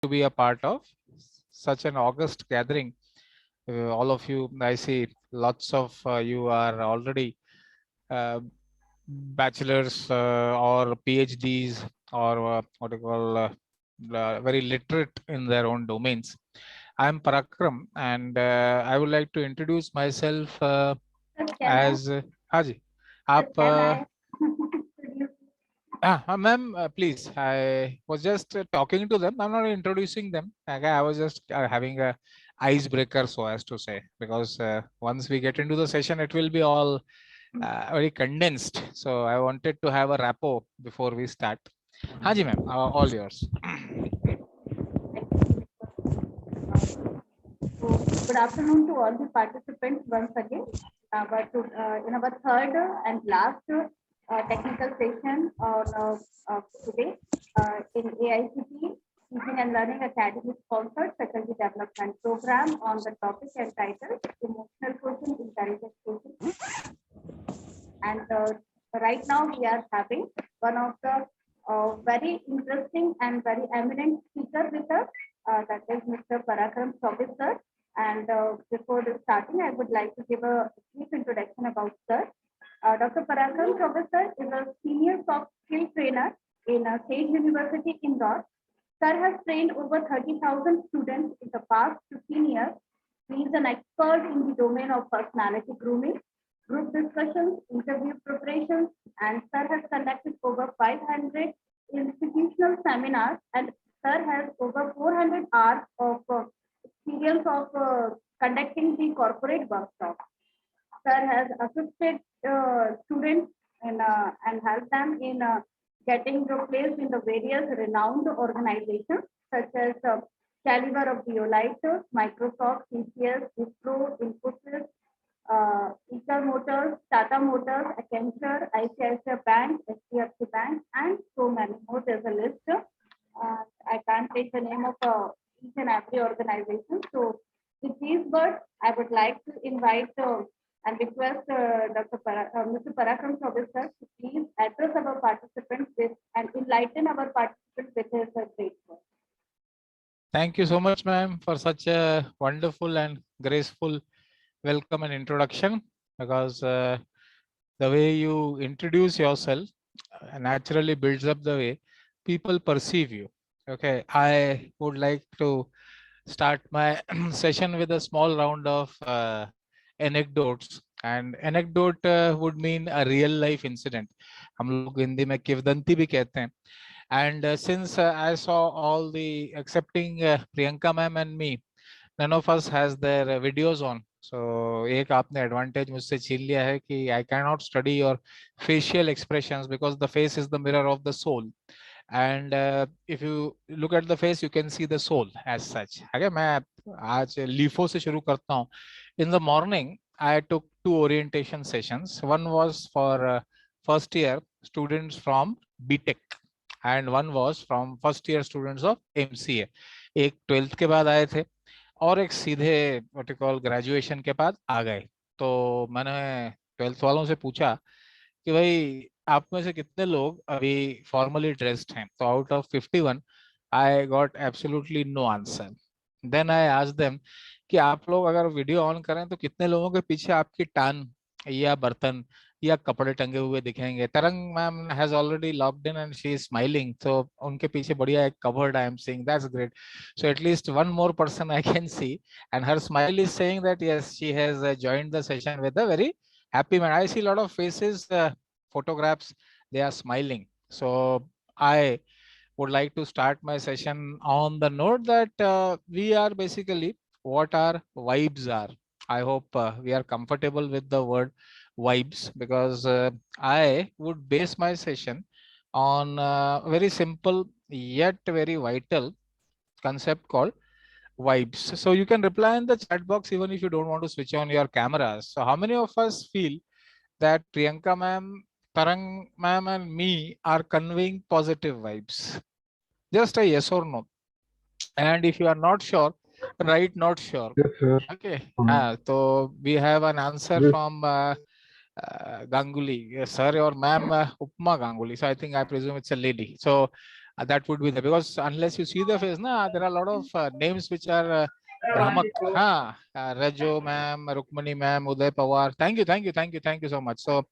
to be a part of such an august gathering. All of you, I see lots of you are already uh, bachelors or PhDs or what you call very literate in their own domains. I am Parakram, and I would like to introduce myself Can I? as Haji. आप Can I introduce? ma'am, please. I was just talking to them. I'm not introducing them. Okay, I was just having a icebreaker, so as to say, because once we get into the session, it will be all very condensed. So I wanted to have a rapport before we start. Haji ma'am, all yours. So, good afternoon to all the participants once again. In our third and last technical session on today in AICT Teaching and Learning Academy sponsored faculty development program on the topic entitled Emotional Quotient, Intelligent Quotient. And right now we are having one of the very interesting and very eminent speaker with us, that is Mr. Parakram Chaubey sir. And before starting, I would like to give a brief introduction about sir. Dr. Parakram Chaubey sir is a senior soft skill trainer in State University Indore. Sir has trained over 30,000 students in the past 15 years. He is an expert in the domain of personality grooming, group discussions, interview preparations, and Sir has conducted over 500 institutional seminars, and Sir has over 400 hours of experience of conducting the corporate workshops. Sir has assisted students and helped them in getting placed in the various renowned organizations such as Caliber of Violite, Microsoft, TCS, Wipro, Infosys, Eagle Motors, Tata Motors, Accenture, ICICI Bank, HDFC Bank, and so many more. There's a list. I can't take the name of each and every organization. So, with these words, I would like to invite and request Mr. Parakram Chaubey sir to please address our participants with and enlighten our participants with his great work. Thank you so much, ma'am, for such a wonderful and graceful welcome and introduction. Because the way you introduce yourself naturally builds up the way people perceive you. Okay, I would like to start my session with a small round of anecdotes. And anecdote would mean a real life incident. हम लोग हिंदी में किवदंती भी कहते हैं. And since I saw all the excepting Priyanka ma'am and me, none of us has their videos on. So एक आपने advantage मुझसे छीन लिया है कि I cannot study your facial expressions because the face is the mirror of the soul. And if you look at the face, you can see the soul as such. Okay, मैं आज LIFO से शुरू करता हूँ. In the morning, I took 2 orientation sessions. One was for first year students from BTech. And one was from first year students of MCA. एक 12th के बाद आए थे और एक सीधे व्हाट यू कॉल ग्रेजुएशन के बाद आ गए. तो मैंने 12th वालों से पूछा कि भाई आप में से कितने लोग अभी फॉर्मली ड्रेस्ड हैं. तो out of 51 I got absolutely no answer. Then I asked them कि आप लोग अगर वीडियो ऑन करें तो कितने लोगों के पीछे आपकी टान या बर्तन या कपड़े टंगे हुए दिखेंगे. तरंग ma'am has already logged in and she is smiling. तो उनके पीछे बढ़िया एक covered I am seeing. That's great. So at least one more person I can see, and her smile is saying that yes, she has joined the session with a very happy man. I see a lot of faces, photographs, they are smiling. So I would like to start my session on the note that we are basically what our vibes are. I hope we are comfortable with the word vibes, because I would base my session on very simple yet very vital concept called vibes. So you can reply in the chat box even if you don't want to switch on your cameras. So how many of us feel that Priyanka ma'am, Tarang ma'am and me are conveying positive vibes? Just a yes or no. And if you are not sure, write not sure. Yes, sir. Okay. So we have an answer Yes. from Ganguly. Yes, sir or ma'am, Upma Ganguly. So I think I presume it's a lady. So that would be there, because unless you see the face na, there are a lot of names which are Brahmak. हाँ, Rajo ma'am, Rukmani ma'am, Uday Pawar. Thank you so much. So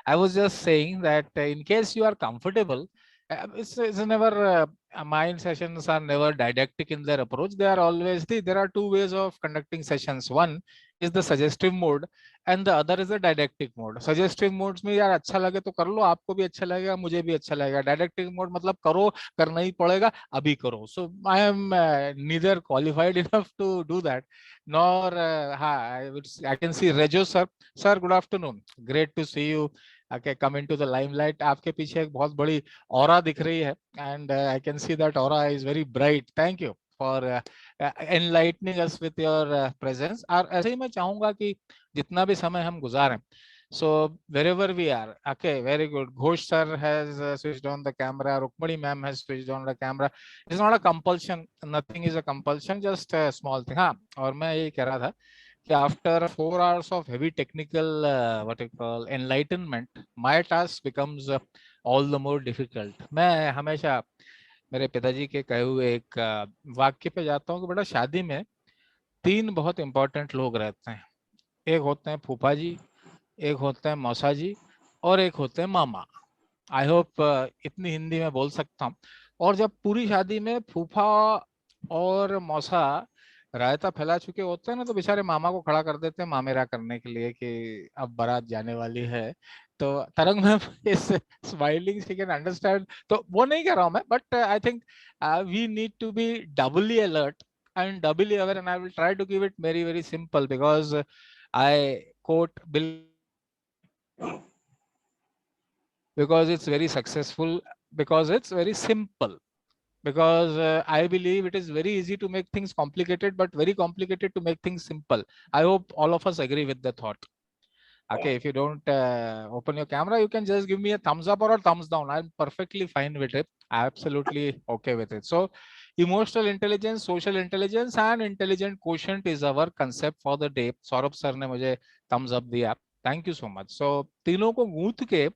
I was just saying that in case you are comfortable, it's never mind sessions are never didactic in their approach. They are always there are two ways of conducting sessions. One is the suggestive mode and the other is the didactic mode. Suggestive modes में यार अच्छा लगे तो कर लो, आपको भी अच्छा लगेगा, मुझे भी अच्छा लगेगा. Didactic mode मतलब करो, करना ही पड़ेगा, अभी करो. So I am neither qualified enough to do that, nor I can see Rejo sir. Sir, good afternoon. Great to see you. Okay, come into the limelight. आपके पीछे एक बहुत बड़ी aura दिख रही है, and I can see that aura is very bright. Thank you for enlightening us with your presence. और ऐसे ही मैं चाहूंगा कि जितना भी समय हम गुजारें, so wherever we are, okay, very good. Ghosh sir has switched on the camera. Rukmani ma'am has switched on the camera. It's not a compulsion. Nothing is a compulsion. Just a small thing. हाँ, और मैं ये कह रहा था कि after 4 hours of heavy technical what you call enlightenment, my task becomes all the more difficult. मैं हमेशा मेरे पिताजी के कहे हुए एक वाक्य पे जाता हूँ कि बेटा शादी में 3 बहुत इंपॉर्टेंट लोग रहते हैं. एक होते हैं फूफा जी, एक होते हैं मौसा जी और एक होते हैं मामा. आई होप इतनी हिंदी में बोल सकता हूँ. और जब पूरी शादी में फूफा और मौसा रायता फैला चुके होते हैं ना, तो बेचारे मामा को खड़ा कर देते हैं मामेरा करने के लिए कि अब बारात जाने वाली है. तो तरंग मैम इस स्माइलिंग, शी कैन अंडरस्टैंड. तो वो नहीं कह रहा हूँ मैं, but I think we need to be doubly alert and doubly aware, and I will try to give it very very simple because I quote Bill because it's very successful, because it's very simple, because I believe it is very easy to make things complicated but very complicated to make things simple. I hope all of us agree with the thought. Okay, if you don't open your camera, you can just give me a thumbs up or a thumbs down. I'm perfectly fine with it. Absolutely okay with it. So emotional intelligence, social intelligence and intelligent quotient is our concept for the day. Saurabh sir ने मुझे thumbs up दिया. Thank you so much. So तीनों को गूंथ के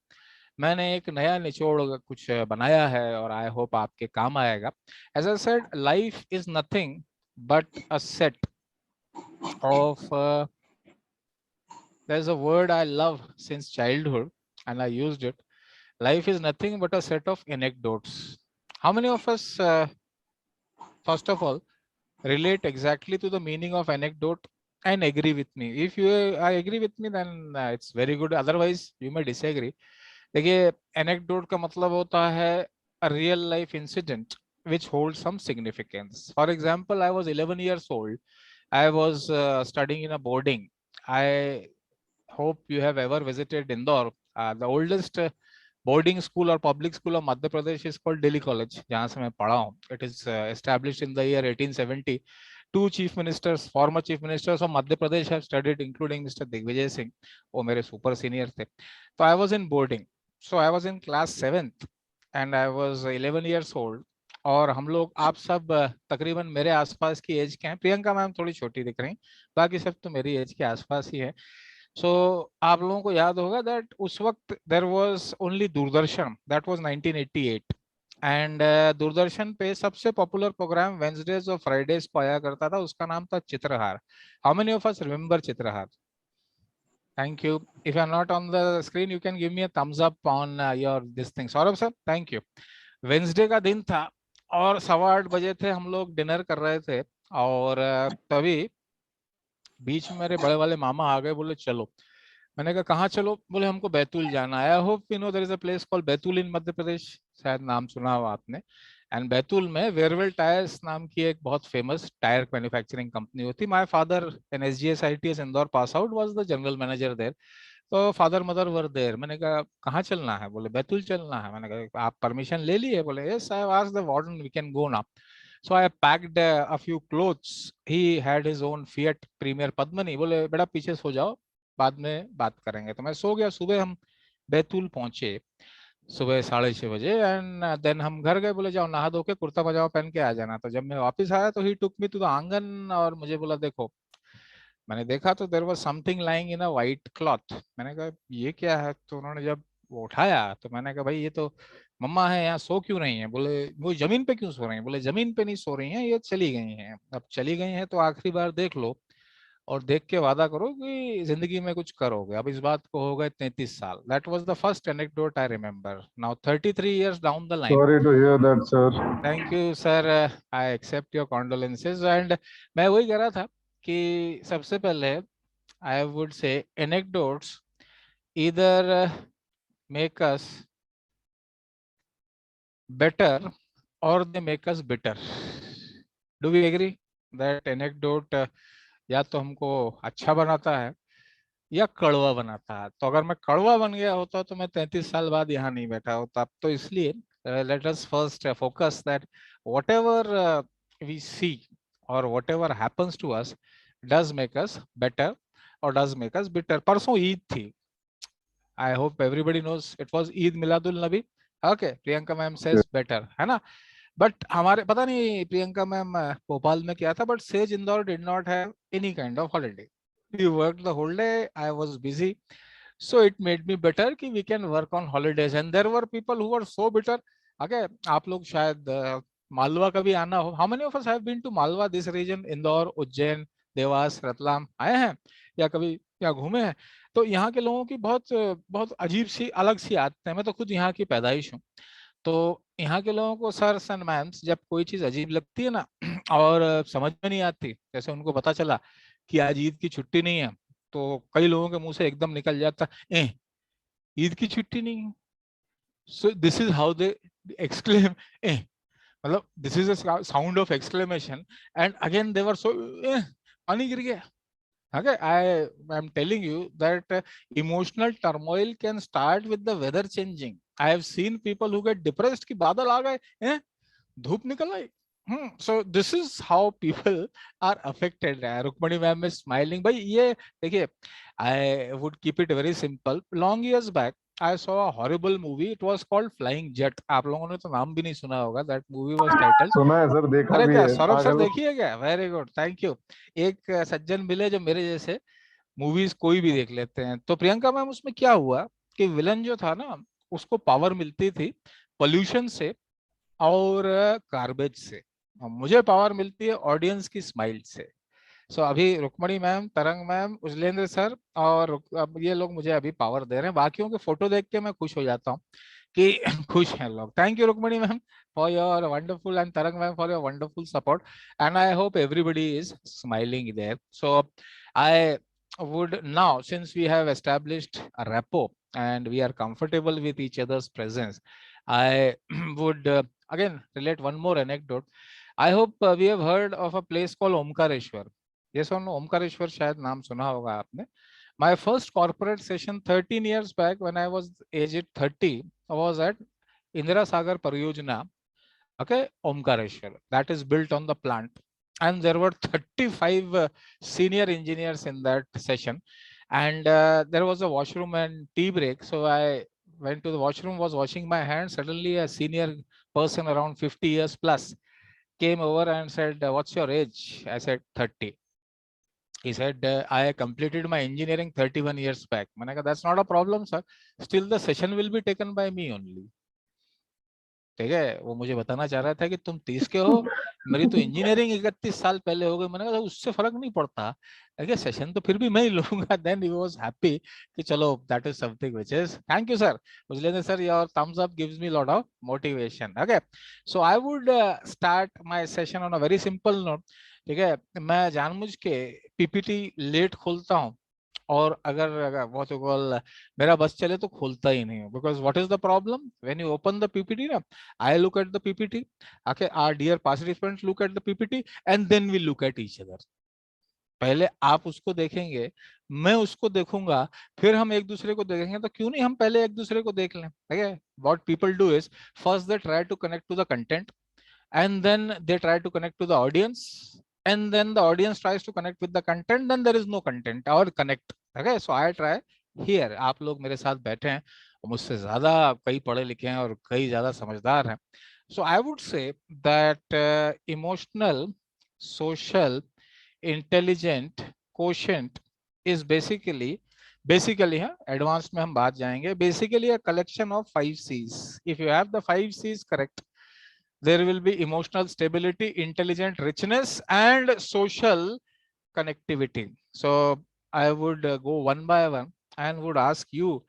मैंने एक नया निचोड़ कुछ बनाया है और आई होप आपके काम आएगा. As I said, life is nothing but a set of there's a word I love since childhood and I used it. Life is nothing but a set of anecdotes. How many of us, first of all, relate exactly to the meaning of anecdote and agree with me? If you I agree with me, then it's very good. Otherwise, you may disagree. देखिए, anecdote का मतलब होता है a real life incident which holds some significance. For example, I was 11 years old. I was studying in a boarding. I hope you have ever visited Indore. The oldest boarding school or public school of Madhya Pradesh is called Delhi College, जहाँ से मैं पढ़ा हूँ. It is established in the year 1870. Two chief ministers, former chief ministers of Madhya Pradesh have studied, including Mr. Digvijay Singh. वो मेरे super senior थे. So I was in boarding. So I was in class 7th and I was 11 years old. और हम लोग आप सब तकरीबन मेरे आसपास की एज के हैं. प्रियंका मैम थोड़ी छोटी दिख रही, बाकी सब तो मेरी एज के आसपास ही है. सो आप लोगों को याद होगा दैट उस वक्त there was only Doordarshan. That was 1988 and Doordarshan पे सबसे पॉपुलर प्रोग्राम वेंसडेज और फ्राइडेज को आया करता था. उसका नाम था Chitrahaar. How many of us remember Chitrahaar? Thank you. If you are not on the screen you can give me a thumbs up on your this thing. Saurabh sir, thank you. Wednesday का दिन था और 8:15 बजे थे, हम लोग डिनर कर रहे थे और तभी बीच में मेरे बड़े वाले मामा आ गए, बोले चलो. मैंने कहा कहाँ चलो? बोले हमको बैतूल जाना है. I hope you know there is a place called Betul in Madhya Pradesh. शायद नाम सुना हो आपने. एंड बैतूल में वेरवेल टायर्स नाम की एक बहुत फेमस टायर मैन्युफैक्चरिंग कंपनी होती. My father an SGS ITS Indore pass out was the general manager there. तो फादर मदर वर देयर. मैंने कहा कहाँ चलना है? बोले बैतूल चलना है. मैंने कहा आप परमिशन ले लिए? बोले yes, I have asked the warden, we can go now. So I packed a few clothes. He had his own Fiat Premier Padmani. बोले बेटा पीछे सो जाओ, बाद में बात करेंगे. तो मैं सो गया. सुबह हम बैतूल पहुंचे सुबह 6:30 बजे एंड देन हम घर गए. बोले जाओ नहा धो के कुर्ता पजामा पहन के आ जाना. तो जब मैं वापस आया तो ही टुक मी टू द आंगन और मुझे बोला देखो. मैंने देखा तो there was something lying in a white cloth. मैंने कहा ये क्या है? तो उन्होंने जब वो उठाया तो मैंने कहा भाई ये तो मम्मा है यहाँ, सो क्यों रही हैं? बोले वो जमीन पे क्यों सो रही हैं? बोले जमीन पे नहीं सो रही हैं, ये चली गई हैं। अब चली गई हैं तो आखिरी बार देख लो और देख के वादा करो कि जिंदगी में कुछ करोगे। अब इस बात को हो गए 33 साल। That was the first anecdote I remember. Now 33 years down the line. Sorry to hear that, sir. Thank you sir, I accept your condolences. And मैं वही कह रहा था कि सबसे पहले I would say anecdotes either make us better or they make us bitter. Do we agree that anecdote या तो हमको अच्छा बनाता है या कड़वा बनाता है? तो अगर मैं कड़वा बन गया होता तो मैं 33 साल बाद यहाँ नहीं बैठा होता। तो इसलिए let us first focus that whatever we see or whatever happens to us does make us better or does make us bitter. परसों ईद थी। I hope everybody knows it was Eid Miladul Nabi. Okay, Priyanka ma'am says better, है ना? But हमारे पता नहीं Priyanka ma'am Bhopal में क्या था, but Sage Indore did not have any kind of holiday. We worked the whole day. I was busy, so it made me better कि we can work on holidays. And there were people who were so bitter. Okay, आप लोग शायद मालवा कभी आना हो. How many of us have been to Malwa, this region, Indore, Ujjain, Dewas, Ratlam आए हैं या कभी या घूमे हैं? तो यहाँ के लोगों की बहुत बहुत अजीब सी अलग सी आदतें हैं। मैं तो खुद यहाँ की पैदाइश हूँ। तो यहाँ के लोगों को सर्स एंड मैम्स जब कोई चीज अजीब लगती है ना और समझ में नहीं आती, जैसे उनको पता चला कि आज ईद की छुट्टी नहीं है, तो कई लोगों के मुंह से एकदम निकल जाता ए ईद की छुट्टी नहीं है। So this is how they exclaim a, मतलब this is a sound of exclamation. And again they were so पानी गिर गया। Okay, I am telling you that emotional turmoil can start with the weather changing. I have seen people who get depressed कि बादल आ गए हैं, धूप निकल आई। So this is how people are affected. Rukmini ma'am is smiling. भाई ये देखिए, I would keep it very simple. Long years back, I saw a horrible movie. It was called Flying Jet. आप लोगों ने तो नाम भी नहीं सुना होगा. That movie was titled. सुना है सर, देखा अरे भी क्या है सौरभ सर पागल। देखिए क्या? Very good, thank you. एक सज्जन मिले जो मेरे जैसे मूवीज कोई भी देख लेते हैं। तो प्रियंका मैम उसमें क्या हुआ कि विलन जो था ना उसको पावर मिलती थी पोल्यूशन से और गार्बेज से, और मुझे पावर मिलती है ऑडियंस की स्माइल से। सो अभी रुक्मणी मैम, तरंग मैम, उजलेंद्र सर और अब ये लोग मुझे अभी पावर दे रहे हैं। बाकियों के फोटो देख के मैं खुश हो जाता हूँ कि खुश हैं लोग। Thank you Rukmini ma'am for your wonderful and Tarang ma'am for your wonderful support, and I hope everybody is smiling there. So I would now, since we have established a rapport and we are comfortable with each other's presence, I would again relate one more anecdote. I hope we have heard of a place called Omkareshwar. Yes or no? Omkareshwar शायद नाम सुना होगा आपने. My first corporate session 13 years back when I was aged 30 was at Indira Sagar Pariyojana, okay, Omkareshwar, that is built on the plant. And there were 35 senior engineers in that session. And there was a washroom and tea break. So I went to the washroom, was washing my hands. Suddenly a senior person around 50 years plus came over and said, what's your age? I said 30. He said, I completed my engineering 31 years back. Manaka, that's not a problem, sir. Still the session will be taken by me only. ठीक है, वो मुझे बताना चाह रहा था कि तुम 30 के हो, मेरी तो इंजीनियरिंग 31 साल पहले हो गई। मैंने कहा उससे फर्क नहीं पड़ता, देखिए सेशन तो फिर भी मैं ही लूंगा। देन ही वाज हैप्पी कि चलो that is something which is, thank you sir, Ujlendra sir, your thumbs up gives me lot of motivation. Okay, so I would start my session on a very simple note. ठीक है, मैं जानबूझ के PPT late खोलता हूँ और अगर what you call मेरा बस चले तो खोलता ही नहीं हूँ। Because what is the problem, when you open the PPT ना, I look at the PPT, okay, our dear participants look at the PPT and then we look at each other. पहले आप उसको देखेंगे, मैं उसको देखूंगा, फिर हम एक दूसरे को देखेंगे। तो क्यों नहीं हम पहले एक दूसरे को देख लें? ठीक है, what people do is first they try to connect to the content and then they try to connect to the audience, and then the audience tries to connect with the content, then there is no content or connect. Okay, so I try here. आप लोग मेरे साथ बैठे हैं और मुझसे ज्यादा कई पढ़े लिखे हैं और कई ज्यादा समझदार हैं। So I would say that emotional, social, intelligent quotient is basically Basically, हाँ, advanced में हम बात जाएंगे. Basically, a collection of 5 C's. If you have the 5 C's correct, there will be emotional stability, intelligent richness, and social connectivity. So I would go one by one and would ask you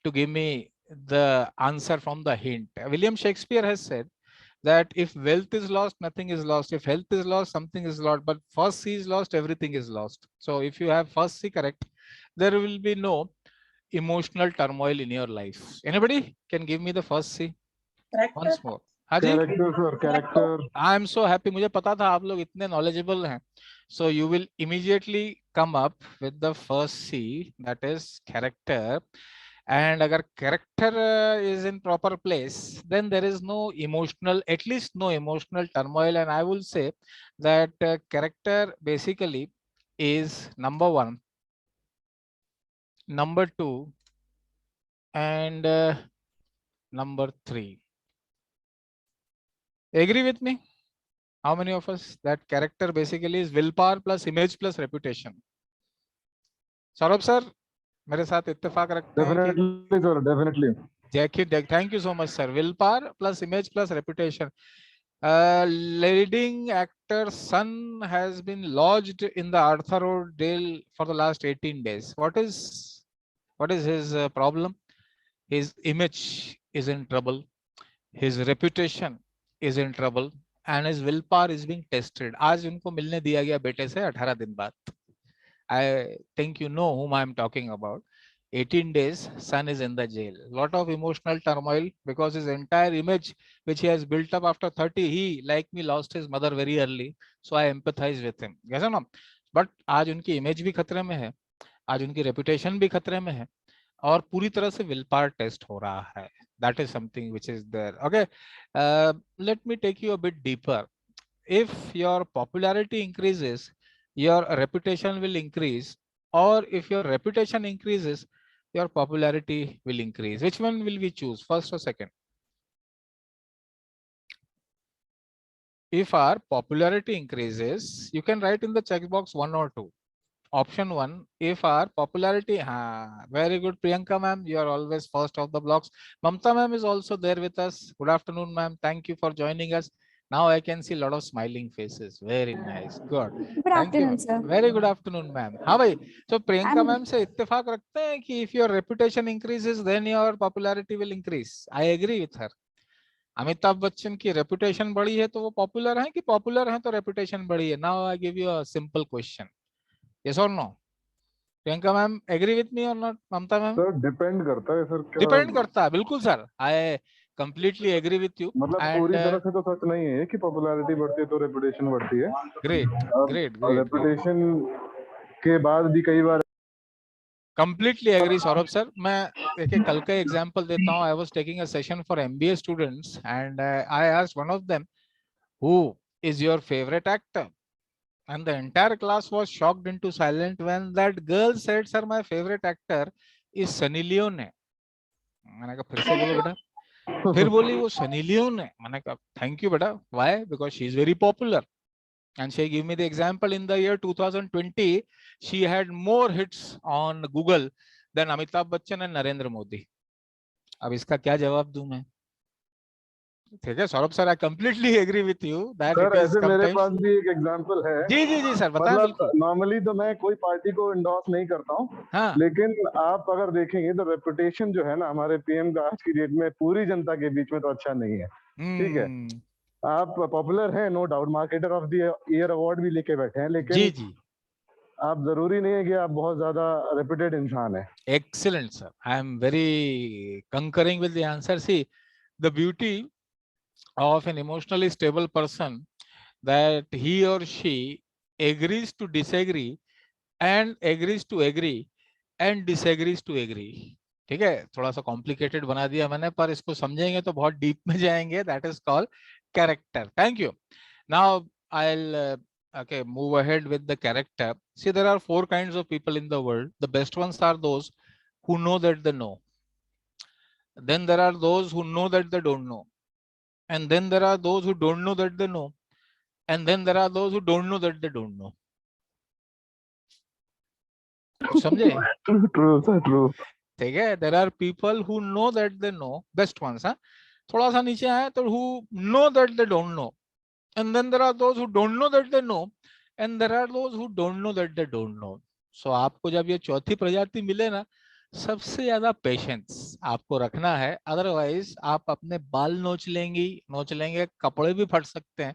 to give me the answer from the hint. William Shakespeare has said that if wealth is lost, nothing is lost. If health is lost, something is lost. But first C is lost, everything is lost. So if you have first C correct, there will be no emotional turmoil in your life. Anybody can give me the first C once more? हाँ जी. Character, sir. Character. I am so happy. मुझे पता था आप लोग इतने knowledgeable हैं. So you will immediately come up with the first C, that is character. And agar character is in proper place, then there is no emotional, at least no emotional turmoil. And I will say that character basically is number 1, number 2, and number 3. Agree with me? How many of us that character basically is willpower plus image plus reputation? Saurabh sir, मेरे साथ इत्तेफाक रखते हैं कि Definitely, sir. Definitely. thank you so much sir. Willpower plus image plus reputation. Leading actor son has been lodged in the Arthur Road jail for the last 18 days. What is his problem? His image is in trouble, his reputation is in trouble, and his willpower is being tested. आज उनको मिलने दिया गया बेटे से 18 दिन बाद. I think you know whom I am talking about. 18 days, son is in the jail. Lot of emotional turmoil because his entire image, which he has built up after 30, he, like me, lost his mother very early. So I empathize with him. Yes or no? But आज उनकी image भी खतरे में है, आज उनकी reputation भी खतरे में है, और पूरी तरह से विल पावर टेस्ट हो रहा है. That is something which is there. Okay, let me take you a bit deeper. If your popularity increases, your reputation will increase, or if your reputation increases, your popularity will increase. Which one will we choose, first or second? If our popularity increases, you can write in the checkbox 1 or 2. Option 1, if our popularity, very good Priyanka ma'am, you are always first of the blocks. Mamta ma'am is also there with us. Good afternoon ma'am, thank you for joining us. Now I can see a lot of smiling faces. Very nice, good. Good Thank you. afternoon, sir. Very good afternoon ma'am. हाँ भाई, so Priyanka I'm- ma'am से इत्तेफाक रखते हैं कि if your reputation increases, then your popularity will increase. I agree with her. Amitabh Bachchan की reputation बढ़ी है तो वो पॉपुलर है, कि पॉपुलर है तो रेपुटेशन बढ़ी है? Now I give you a simple question. Yes or no? Priyanka ma'am, agree with me or not? Mamta ma'am? Sir, depend करता है sir. क्या Depend करता है, बिल्कुल sir. I completely agree with you. मतलब And पूरी तरह से तो सच नहीं है कि पॉपुलैरिटी बढ़ती है तो रेपुटेशन बढ़ती है. great. रेपुटेशन के बाद भी कई बार Completely agree, Saurabh sir. मैं देखिए कल का एग्जांपल देता हूँ. I was taking a session for MBA students and I asked one of them, who is your favorite actor? And the entire class was shocked into silence when that girl said, sir, my favorite actor is Sunny Leone. मैंने कहा फिर से बोलो बेटा. फिर बोली वो Sunny Leone है. मैंने कहा थैंक यू बेटा. Why? Because she is very popular. And she gave me the example in the year 2020, she had more hits on Google than Amitabh Bachchan and Narendra Modi. अब इसका क्या जवाब दूं मैं? ठीक है Saurabh sir, I completely agree with you that sir it is ऐसे मेरे sometimes. पास भी एक एग्जांपल है. जी सर बताएं. बिल्कुल. नॉर्मली तो मैं कोई पार्टी को इंडोर्स नहीं करता हूँ. हाँ. लेकिन आप अगर देखेंगे तो रेपुटेशन जो है ना हमारे पीएम का आज की डेट में पूरी जनता के बीच में तो अच्छा नहीं है. ठीक है, आप पॉपुलर हैं no doubt, marketer of the year award भी लेके बैठे हैं, लेकिन जी आप जरूरी नहीं है कि आप बहुत ज्यादा रेपुटेड इंसान है. Excellent sir. I am very concurring with the answer. See, the beauty of an emotionally stable person that he or she agrees to disagree and agrees to agree and disagrees to agree. ठीक है, थोड़ा सा complicated बना दिया मैंने, पर इसको समझेंगे तो बहुत डीप में जाएंगे. That is called character. Thank you. Now I'll okay, move ahead with the character. See, there are 4 kinds of people in the world. The best ones are those who know that they know. Then there are those who know that they don't know. And then there are those who don't know that they know. And then there are those who don't know that they don't know. समझे? True sir, true. ठीक है, there are people who know that they know, best ones, हाँ, थोड़ा सा नीचे आए तो who know that they don't know, and then there are those who don't know that they know, and there are those who don't know that they don't know. So आपको जब ये चौथी प्रजाति मिले ना, सबसे ज्यादा पेशेंस आपको रखना है, अदरवाइज आप अपने बाल नोच लेंगे, कपड़े भी फट सकते हैं,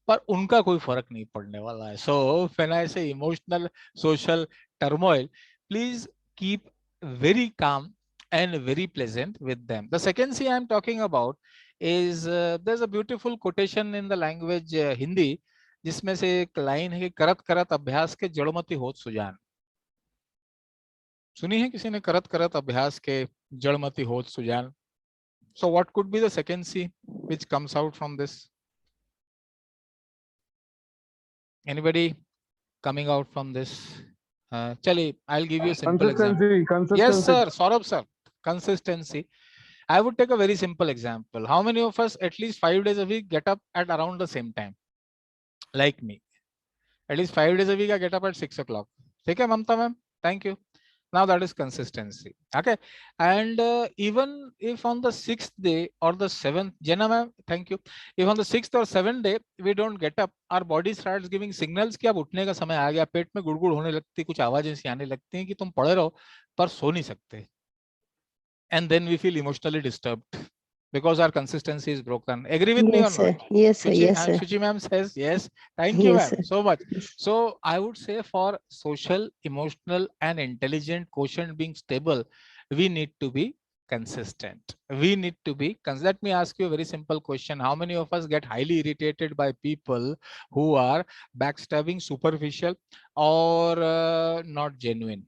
पर उनका कोई फर्क नहीं पड़ने वाला है. सो व्हेन आई से emotional social turmoil, please keep very calm and very pleasant with them. The second C I am talking about is there's a beautiful quotation in the language Hindi, जिसमें से एक line है कि करत करत अभ्यास के जड़मति होत सुजान. सुनी है किसी ने? करत करत अभ्यास के जड़मति होत Sujan. So what could be the second C which comes out from this? Anybody coming out from this? Chali, I'll give you a simple example. Consistency. Yes, sir. Saurabh, sir. Consistency. I would take a very simple example. How many of us at least 5 days a week get up at around the same time? Like me. At least 5 days a week I get up at 6 o'clock. Okay, Mamta ma'am? Thank you. Now that is consistency. Okay. And even if on the 6th day or the 7th, Jenna ma'am, thank you. If on the 6th or 7th day we don't get up, our body starts giving signals कि अब उठने का समय आ गया, पेट में गुड़गुड़ होने लगती, कुछ आवाजें सी आने लगती हैं कि तुम पढ़े रहो पर सो नहीं सकते. And then we feel emotionally disturbed because our consistency is broken. Agree with me or not? Yes, sir. Yes, sir. Shuchi ma'am says yes. Thank you, ma'am, so much. So I would say for social, emotional, and intelligent quotient being stable, we need to be consistent. We need to be. Let me ask you a very simple question. How many of us get highly irritated by people who are backstabbing, superficial, or not genuine?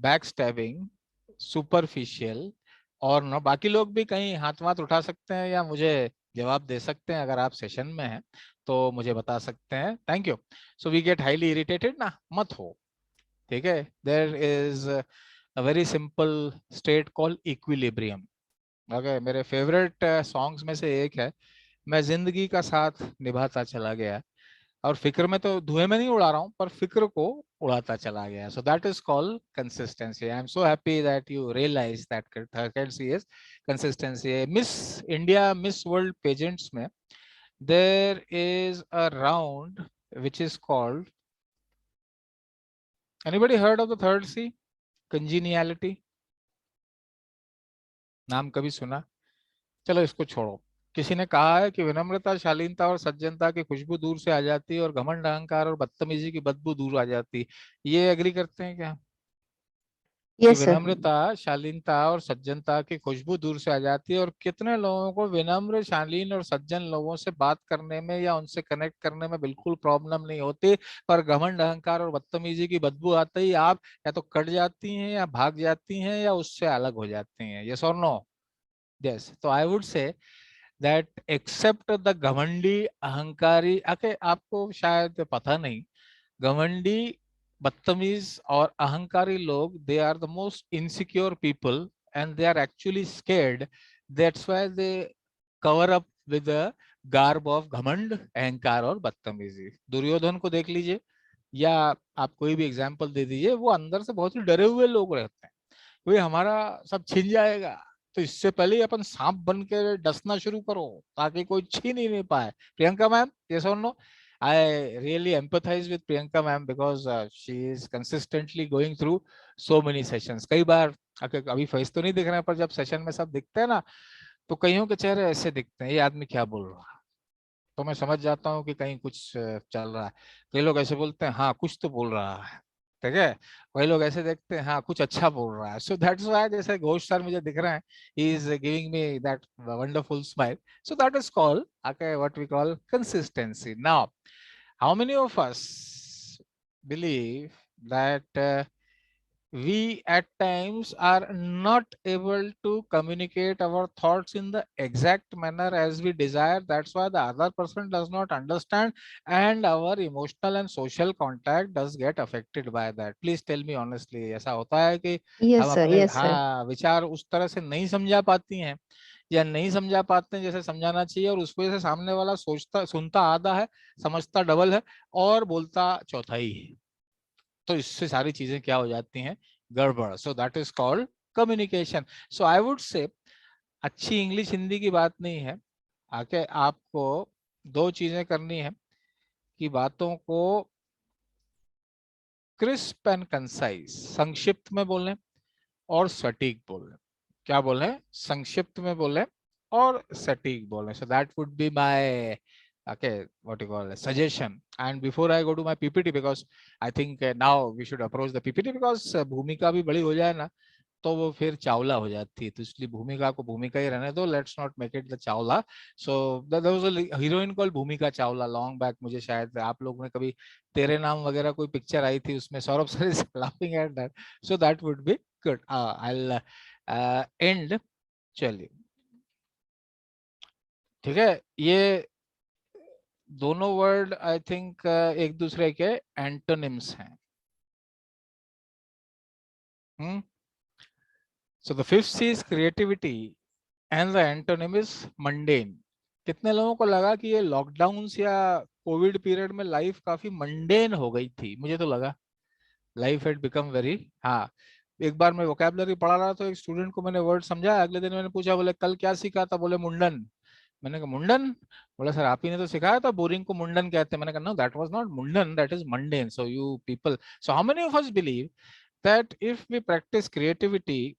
Backstabbing, superficial और ना, बाकी लोग भी कहीं हाथ वाथ उठा सकते हैं या मुझे जवाब दे सकते हैं. अगर आप सेशन में हैं तो मुझे बता सकते हैं. Thank you. So we get highly irritated ना, मत हो. ठीक है. There is a very simple state called equilibrium. Okay, मेरे फेवरेट सॉन्ग्स में से एक है, मैं जिंदगी का साथ निभाता चला गया, और फिक्र में तो धुएं में नहीं उड़ा रहा हूं, पर फिक्र को उड़ाता चला गया. So that is called consistency. I am so happy that you realise that consistency. Miss India, miss world pageants में there is a round which is called, anybody heard of the third C? Congeniality. नाम कभी सुना? चलो इसको छोड़ो. किसी ने कहा है कि विनम्रता, शालीनता और सज्जनता की खुशबू दूर से आ जाती है और घमंड, अहंकार और बदतमीजी की बदबू दूर आ जाती. ये एग्री करते हैं क्या? Yes, sir. विनम्रता, शालीनता और सज्जनता की खुशबू दूर से आ जाती है. और कितने लोगों को विनम्र, शालीन और सज्जन लोगों से बात करने में या उनसे कनेक्ट करने में बिल्कुल प्रॉब्लम नहीं होती, पर घमंड, अहंकार और बदतमीजी की बदबू आते ही आप या तो कट जाती हैं या भाग जाती हैं या उससे अलग हो जाती हैं. यस और नो? यस. तो आई वुड से that except the घमंडी, अहंकारी, आपको शायद पता नहीं, घमंडी, बदतमीज और अहंकारी लोग, they are the most insecure people and they are actually scared. That's why they cover up with the garb of घमंड, अहंकार और बदतमीजी. दुर्योधन को देख लीजिए या आप कोई भी एग्जाम्पल दे दीजिए, वो अंदर से बहुत ही डरे हुए लोग रहते हैं. वही हमारा सब छिन जाएगा, तो इससे पहले ही अपन सांप बन के डसना शुरू करो ताकि कोई छीन ही नहीं पाए. Priyanka ma'am, yes or no? I really empathize with Priyanka ma'am because she is consistently going through so many sessions. कई बार अभी फेस तो नहीं दिख रहे हैं, पर जब सेशन में सब दिखते हैं ना, तो कईयों के चेहरे ऐसे दिखते हैं, ये आदमी क्या बोल रहा है, तो मैं समझ जाता हूँ कि कहीं कुछ चल रहा है. कई लोग ऐसे बोलते हैं, हाँ कुछ तो बोल रहा है. ठीक है. वही लोग ऐसे देखते हैं, हाँ कुछ अच्छा बोल रहा है. सो दैट्स व्हाई जैसे घोष सर मुझे दिख रहे हैं, he is giving me that wonderful smile. So that is called what we call consistency. Now how many of us believe that we at times are not able to communicate our thoughts in the exact manner as we desire? That's why the other person does not understand and our emotional and social contact does get affected by that. Please tell me honestly, ऐसा होता है कि Yes, हम sir. अपने Yes, sir. विचार उस तरह से नहीं समझा पाती हैं या नहीं समझा पाते हैं जैसे समझाना चाहिए, और उस वजह से सामने वाला सुनता आधा है, समझता डबल है और बोलता चौथाई है. तो इससे सारी चीजें क्या हो जाती हैं, गड़बड़. सो that is called communication. So I would से अच्छी इंग्लिश हिंदी की बात नहीं है. आके आपको दो चीजें करनी है कि बातों को क्रिस्प एंड कंसाइज, संक्षिप्त में बोलें और सटीक बोलें. क्या बोलें, संक्षिप्त में बोलें और सटीक बोलें. So that would be my okay what you call a suggestion. And before I go to my PPT, because I think now we should approach the PPT, because भूमिका भी बड़ी हो जाए ना तो वो फिर चावला हो जाती है, तो इसलिए भूमिका को भूमिका ही रहने दो. Let's not make it the Chawla. So there was a heroine called Bhumika Chawla long back. मुझे शायद आप लोगों ने कभी तेरे नाम वगैरह कोई पिक्चर आई थी, उसमें Saurabh sir is laughing at that. So that would be good. I will and. चलिए ठीक है. ये दोनों वर्ड आई थिंक एक दूसरे के एंटोनिम्स हैं. So the fifth C is creativity and the antonym is mundane. कितने लोगों को लगा कि ये लॉकडाउन या कोविड पीरियड में लाइफ काफी मंडेन हो गई थी? मुझे तो लगा लाइफ हैड बिकम वेरी. हाँ, एक बार मैं वोकैबुलरी पढ़ा रहा तो एक स्टूडेंट को मैंने वर्ड समझाया. अगले दिन मैंने पूछा, बोले कल क्या सीखा था? बोले मुंडन. मैंने कहा मुंडन? बोला सर आप ही ने तो सिखाया था बोरिंग को मुंडन कहते हैं. मैंने कहा नो, दैट वाज नॉट मुंडन, that is mundane. So you people, so how many of us believe that if we practice creativity,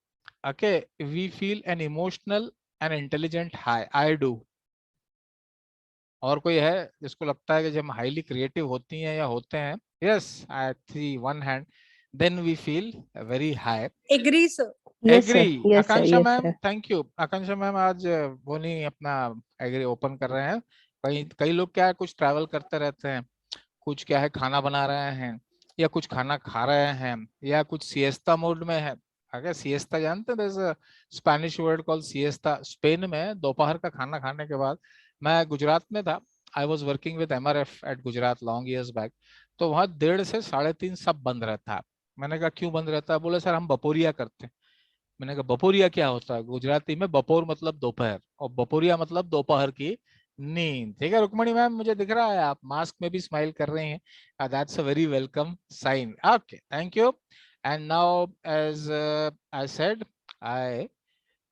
okay, we feel an emotional and intelligent high? I do. और कोई है जिसको लगता है कि जब हम हाईली क्रिएटिव होती हैं या होते हैं? Yes, I see one hand. Then we feel very high. Agree sir. Yes, sir. Agree. Yes, sir. Akanksha Yes, ma'am, sir. Thank you. Akanksha ma'am आज वो नहीं अपना एग्री ओपन कर रहे हैं. कई कई लोग क्या है, कुछ ट्रैवल करते रहते हैं, कुछ क्या है खाना बना रहे हैं, या कुछ खाना खा रहे हैं, या कुछ सिएस्ता मोड में है. अगर सिएस्ता जानते हैं, स्पेनिश वर्ड कॉल्ड सिएस्ता. स्पेन में दोपहर का खाना खाने के बाद, मैं गुजरात में था, I was working with MRF at Gujarat long years back. तो वहाँ 1:30 से 3:30 सब बंद रहता है. मैंने कहा क्यों बंद रहता है? बोले सर हम बपोरिया करते हैं. मैंने कहा बपोरिया क्या होता है? गुजराती में बपोर मतलब दोपहर और बपोरिया मतलब दोपहर की नींद. ठीक है रुक्मणी मैम, मुझे दिख रहा है आप मास्क में भी स्माइल कर रहे हैं. That's a very welcome sign. Okay, thank you. And now as I said, I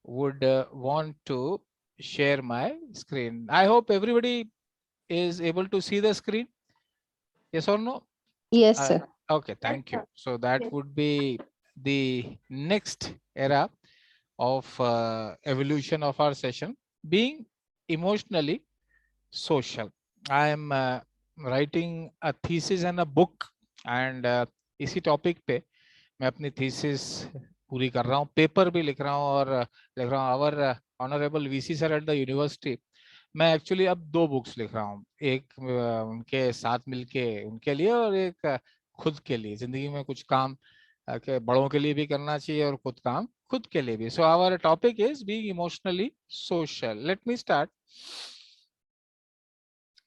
would want to share my screen. I hope everybody is able to see the screen. Yes or no? Yes, sir. Okay, thank you. sir. So that Yes. would be the next era of evolution of our session, being emotionally social. I am writing a thesis and a book, and इसी topic पे मैं अपनी thesis पूरी कर रहा हूँ, paper भी लिख रहा हूँ और लिख रहा हूँ. Our honourable VC sir at the university, मैं एक्चुअली अब 2 बुक्स लिख रहा हूँ. एक उनके साथ मिलके उनके लिए, और एक खुद के लिए. जिंदगी में कुछ काम के बड़ों के लिए भी करना चाहिए और खुद काम खुद के लिए भी. So our topic is being emotionally social. Let me start.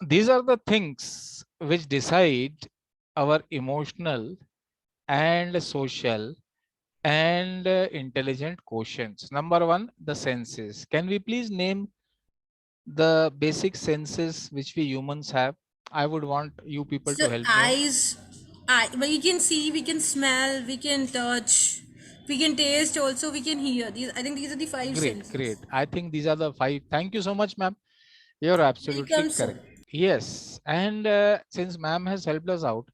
These are the things which decide our emotional and social and intelligent quotients. Number 1, the senses. Can we please name the basic senses which we humans have? I would want you people So to help me. eyes, we can see, we can smell, we can touch, we can taste also, we can hear. I think these are the 5 Great, senses. great. I think these are the 5. Thank you so much, ma'am. You're absolutely Welcome, sir. correct. Yes, and since ma'am has helped us out,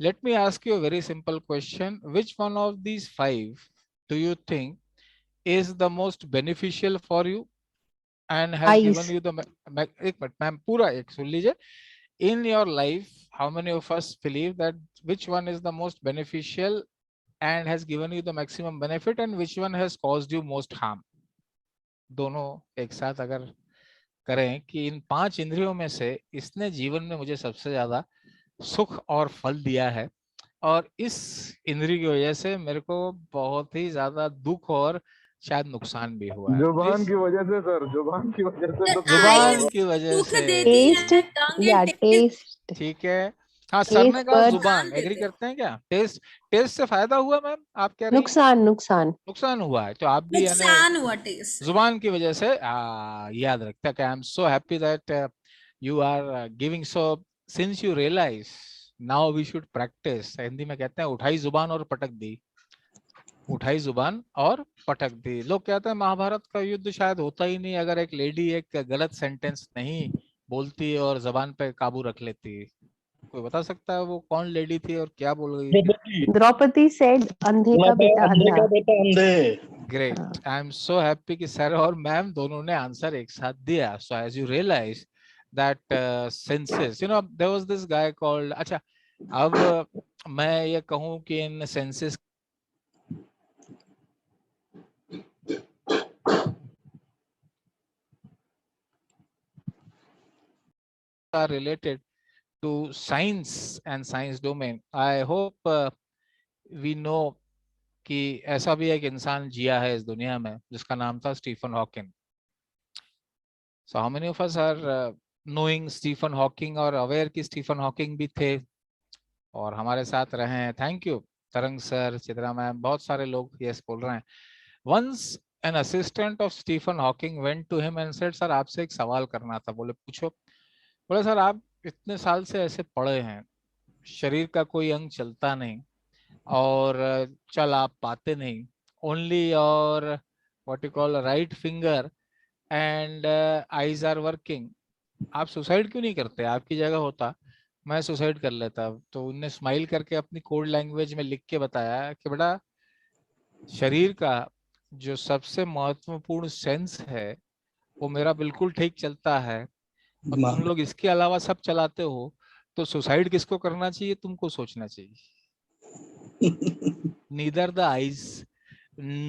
let me ask you a very simple question. Which one of these 5 do you think is the most beneficial for you and has Eyes. given you the एक minute ma'am, पूरा एक सुन लीजिए. In your life, how many of us believe that which one is the most beneficial and has given you the maximum benefit, and which one has caused you most harm? दोनों एक साथ अगर करें कि इन 5 इंद्रियों में से इसने जीवन में मुझे सबसे ज्यादा सुख और फल दिया है, और इस इंद्री की वजह से मेरे को बहुत ही ज्यादा दुख और शायद नुकसान भी हुआ है. जुबान की वजह से सर, जुबान की वजह से तो जुबान eyes की वजह दुख से. देती Taste. है, tongue Yeah, and taste. taste. ठीक है. हाँ, सर ने Taste कहा पर जुबान. नुकसान एग्री देते हैं. करते हैं क्या? टेस्ट से फायदा हुआ मैम, आप कह रही हैं नुकसान नुकसान. नुकसान हुआ है, तो आप भी यानी नुकसान हुआ टेस्ट. जुबान की वजह से याद रखता है. I am so happy that you are giving. So since you realize now we should practise. Hindi में कहते हैं उठाई जुबान और पटक दी, उठाई जुबान और पटक दी। लोग कहते हैं महाभारत का युद्ध शायद होता ही नहीं अगर एक लेडी एक गलत सेंटेंस नहीं बोलती और जबान पे काबू रख लेती। कोई बता सकता है वो कौन लेडी थी और क्या बोल रही थी? द्रौपदी सेड अंधे का बेटा अंधा। Great, I am so happy कि सर और मैम दोनों ने आंसर एक साथ दिया। So as you realise that senses, you know there was this guy called, अच्छा अब मैं ये कहूं कि इन senses are related to science and science domain. I hope we know कि ऐसा भी एक इंसान जिया है इस दुनिया में जिसका नाम था Stephen Hawking. So how many of us are knowing Stephen Hawking और अवेयर कि स्टीफन हॉकिंग भी थे और हमारे साथ रहे हैं? Thank you Tarang sir, Chitra ma'am, बहुत सारे लोग यस बोल रहे हैं। Once an assistant of Stephen Hawking went to him and said, sir आपसे एक सवाल करना था। बोले पूछो। बोले सर आप इतने साल से ऐसे पड़े हैं, शरीर का कोई अंग चलता नहीं और चल आप पाते नहीं, ओनली और what you call right finger and eyes are working, आप सुसाइड क्यों नहीं करते? आपकी जगह होता मैं सुसाइड कर लेता। तो उनने स्माइल करके अपनी कोड लैंग्वेज में लिख के बताया कि बेटा शरीर का जो सबसे महत्वपूर्ण सेंस है वो मेरा बिल्कुल ठीक चलता है और तुम लोग इसके अलावा सब चलाते हो, तो सुसाइड किसको करना चाहिए? तुमको सोचना चाहिए। Neither the eyes,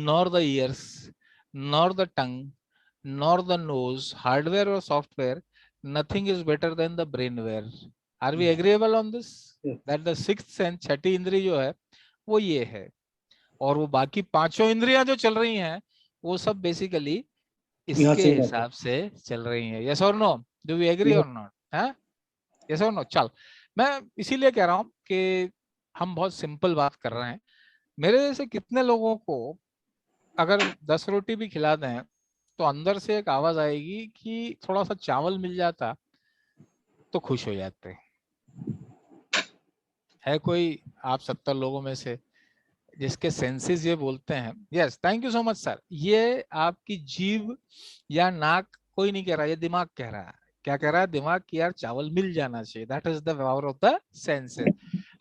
nor the ears, nor the tongue, nor the nose, hardware or software, nothing is better than the brainware. Are we agreeable on this? That the sixth sense, छठी इंद्री जो है वो ये है, और वो बाकी पांचों इंद्रियां जो चल रही हैं वो सब बेसिकली इसके हिसाब से चल रही हैं। यस और नो? डू वी एग्री और नॉट? है यस और नो? चल, मैं इसीलिए कह रहा हूं कि हम बहुत सिंपल बात कर रहे हैं। मेरे जैसे कितने लोगों को अगर 10 रोटी भी खिला दें तो अंदर से एक आवाज आएगी कि थोड़ा सा चावल मिल जाता तो खुश हो जाते। है कोई आप 70 लोगों में से जिसके सेंसेस ये बोलते हैं? Yes, thank you so much sir. ये आपकी जीभ या नाक कोई नहीं कह रहा, ये दिमाग कह रहा है। क्या कह रहा है दिमाग? कि यार चावल मिल जाना चाहिए। That is the power of the senses.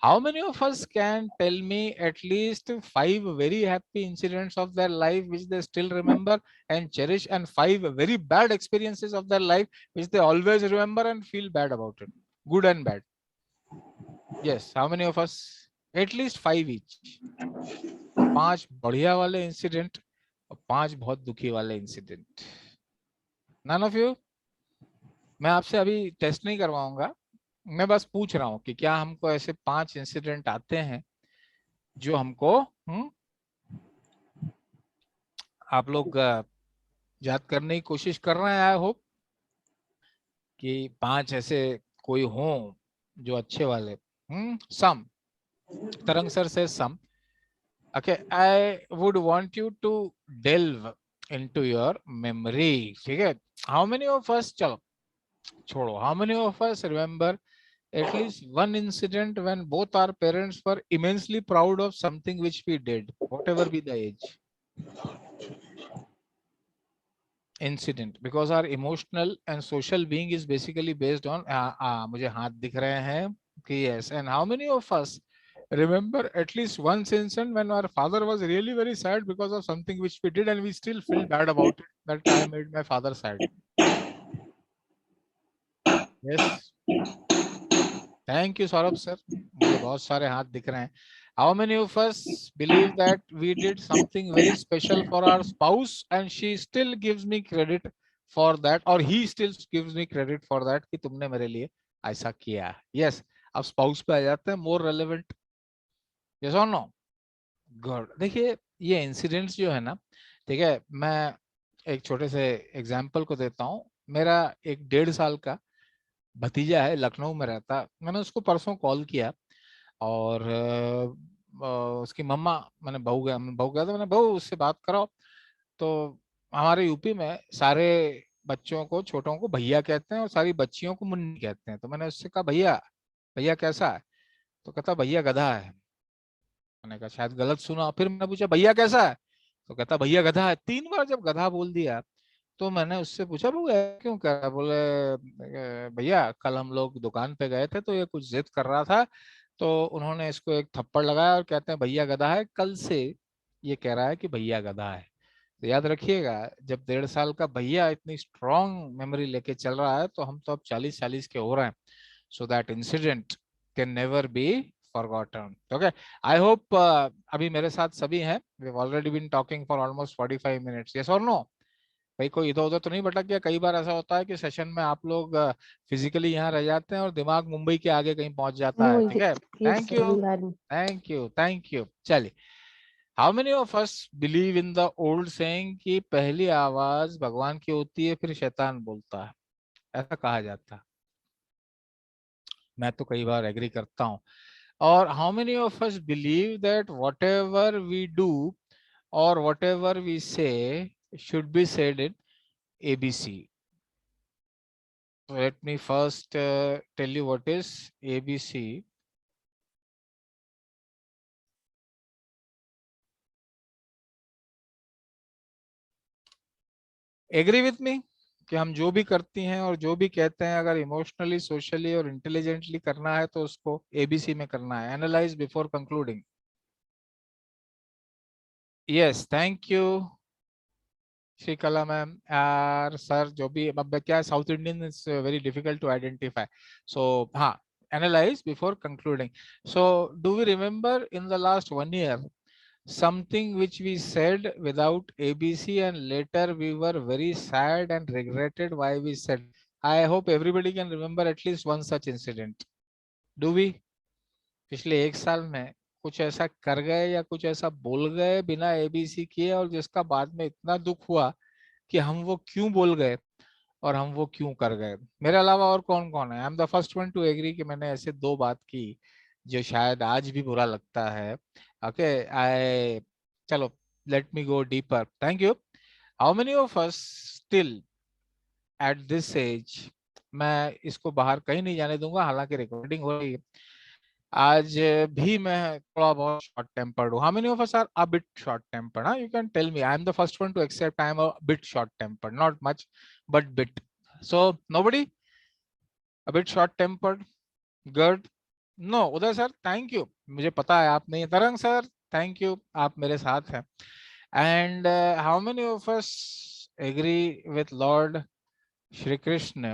How many of us can tell me at least 5 very happy incidents of their life which they still remember and cherish, and 5 very bad experiences of their life which they always remember and feel bad about it, good and bad? Yes, how many of us? At least 5 each. 5 बढ़िया वाले incident और 5 बहुत दुखी वाले incident. None of you? मैं आपसे अभी test नहीं करवाऊंगा, मैं बस पूछ रहा हूँ कि क्या हमको ऐसे 5 इंसिडेंट आते हैं जो हमको आप लोग याद करने की कोशिश कर रहे हैं। आई होप कि 5 ऐसे कोई हो जो अच्छे वाले। सम तरंग सर से सम। Okay, I would want you to delve into your memory. ठीक है? How many of us, चलो छोड़ो, how many of us remember at least one incident when both our parents were immensely proud of something which we did, whatever be the age? Incident, because our emotional and social being is basically based on मुझे हाथ दिख रहे हैं कि yes. And how many of us remember at least one incident when our father was really very sad because of something which we did and we still feel bad about it, that I made my father sad? Yes, thank you Saurabh sir, मुझे बहुत सारे हाथ दिख रहे हैं। How many of us believe that we did something very special for our spouse and she still gives me credit for that, or he still gives me credit for that कि तुमने मेरे लिए ऐसा किया? Yes, अब spouse पे आ जाते हैं, more relevant. Yes or no? Good. देखिए ये इंसिडेंट्स जो है ना, ठीक है, मैं एक छोटे से एग्जांपल को देता हूँ। मेरा एक 1.5 साल का भतीजा है, लखनऊ में रहता। मैंने उसको परसों कॉल किया और उसकी मम्मा, मैंने बहू गया था, मैंने बहू उससे बात कराओ। तो हमारे यूपी में सारे बच्चों को, छोटों को भैया कहते हैं और सारी बच्चियों को मुन्नी कहते हैं। तो मैंने उससे कहा भैया, भैया कैसा है? तो कहता भैया गधा है। मैंने कहा शायद गलत सुना। फिर मैंने पूछा भैया कैसा है, तो कहता भैया गधा है। 3 बार जब गधा बोल दिया तो मैंने उससे पूछा वो क्यों कह रहा, बोले भैया कल हम लोग दुकान पे गए थे तो ये कुछ जिद कर रहा था तो उन्होंने इसको एक थप्पड़ लगाया और कहते हैं भैया गधा है, कल से ये कह रहा है कि भैया गधा है। तो याद रखिएगा जब 1.5 साल का भैया इतनी स्ट्रॉन्ग मेमोरी लेके चल रहा है तो हम तो अब 40 के हो रहे हैं। So that incident can never be forgotten. Okay, I hope अभी मेरे साथ सभी हैं. We've already been talking for almost 45 minutes. Yes or no? भाई कोई इधर उधर तो नहीं भटक गया? कई बार ऐसा होता है कि सेशन में आप लोग फिजिकली यहाँ रह जाते हैं और दिमाग मुंबई के आगे कहीं पहुंच जाता है. ठीक है, thank you thank you thank you. चलिए, how many of us believe in the old saying कि पहली आवाज भगवान की होती है फिर शैतान बोलता है, ऐसा कहा जाता है. मैं तो कई बार एग्री करता हूँ. और how many of us believe that whatever we do or whatever we say should be said in ABC. So let me first tell you what is ABC. Agree with me कि हम जो भी करती हैं और जो भी कहते हैं अगर इमोशनली, सोशली और इंटेलिजेंटली करना है तो उसको ABC में करना है. Analyse before concluding. Yes, thank you Shrikala ma'am. यार सर जो भी, अब क्या South Indian is very difficult to identify. So हाँ, analyze before concluding. So do we remember in the last 1 year something which we said without ABC and later we were very sad and regretted why we said? I hope everybody can remember at least one such incident. Do we? पिछले 1 साल में कुछ ऐसा कर गए या कुछ ऐसा बोल गए बिना ABC किए और जिसका बाद में इतना दुख हुआ कि हम वो क्यों बोल गए और हम वो क्यों कर गए? मेरे अलावा और कौन कौन है? I am the first one to agree कि मैंने ऐसे 2 बात की जो शायद आज भी बुरा लगता है. ओके, आई चलो let me go deeper. Thank you. How many of us still at this age, मैं इसको बाहर कहीं नहीं जाने दूंगा हालांकि रिकॉर्डिंग हो रही है, आज भी मैं थोड़ा बहुत शॉर्ट टेम्पर्ड हूँ. How many of us are a bit short tempered? हाँ, you can tell me. I am the first one to accept I am a bit short tempered, not much but bit. So nobody a bit short tempered? Good. No, Uday sir thank you, मुझे पता है आप नहीं. तरंग sir thank you, आप मेरे साथ हैं. And how many of us agree with Lord Shri Krishna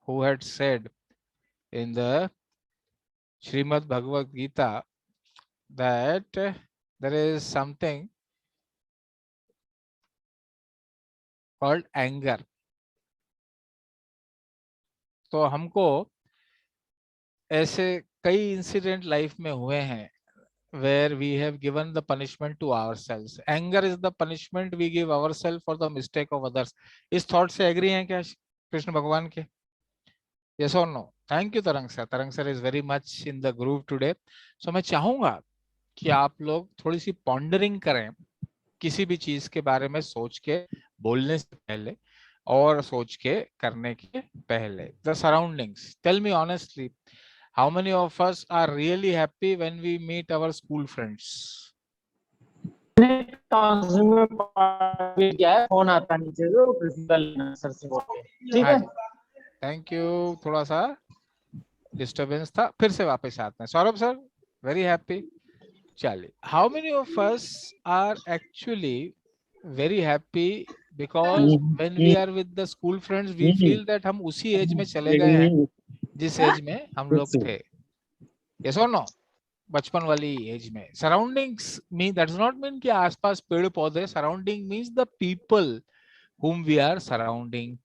who had said in the Srimad Bhagavad Gita that there is something called anger. तो हमको ऐसे कई इंसिडेंट लाइफ में हुए हैं where we have given the punishment to ourselves. Anger is the punishment we give ourselves for the mistake of others. इस thought से agree हैं क्या कृष्ण भगवान के? Yes or no? Thank you तरंग सर. तरंग sir is very much in the groove today. So मैं चाहूंगा कि आप लोग थोड़ी सी पॉन्डरिंग करें किसी भी चीज के बारे में, सोच के बोलने से पहले और सोच के करने के पहले. The surroundings. Tell me honestly, how many of us are really happy when we meet our school friends? Phone आता नीचे जो प्रिंसिपल सर से बोल के. ठीक है, थैंक यू. थोड़ा सा डिस्टरबेंस था, फिर से वापस आते हैं. Saurabh sir very happy. चलिए, how many of us are actually very happy because when we are with the school friends we feel that हम उसी एज में चले गए हैं जिस एज में हम लोग थे. Yes or no? बचपन वाली एज में. Surroundings mean, that does not mean कि आसपास पेड़ पौधे. Surrounding means the people whom we are surrounding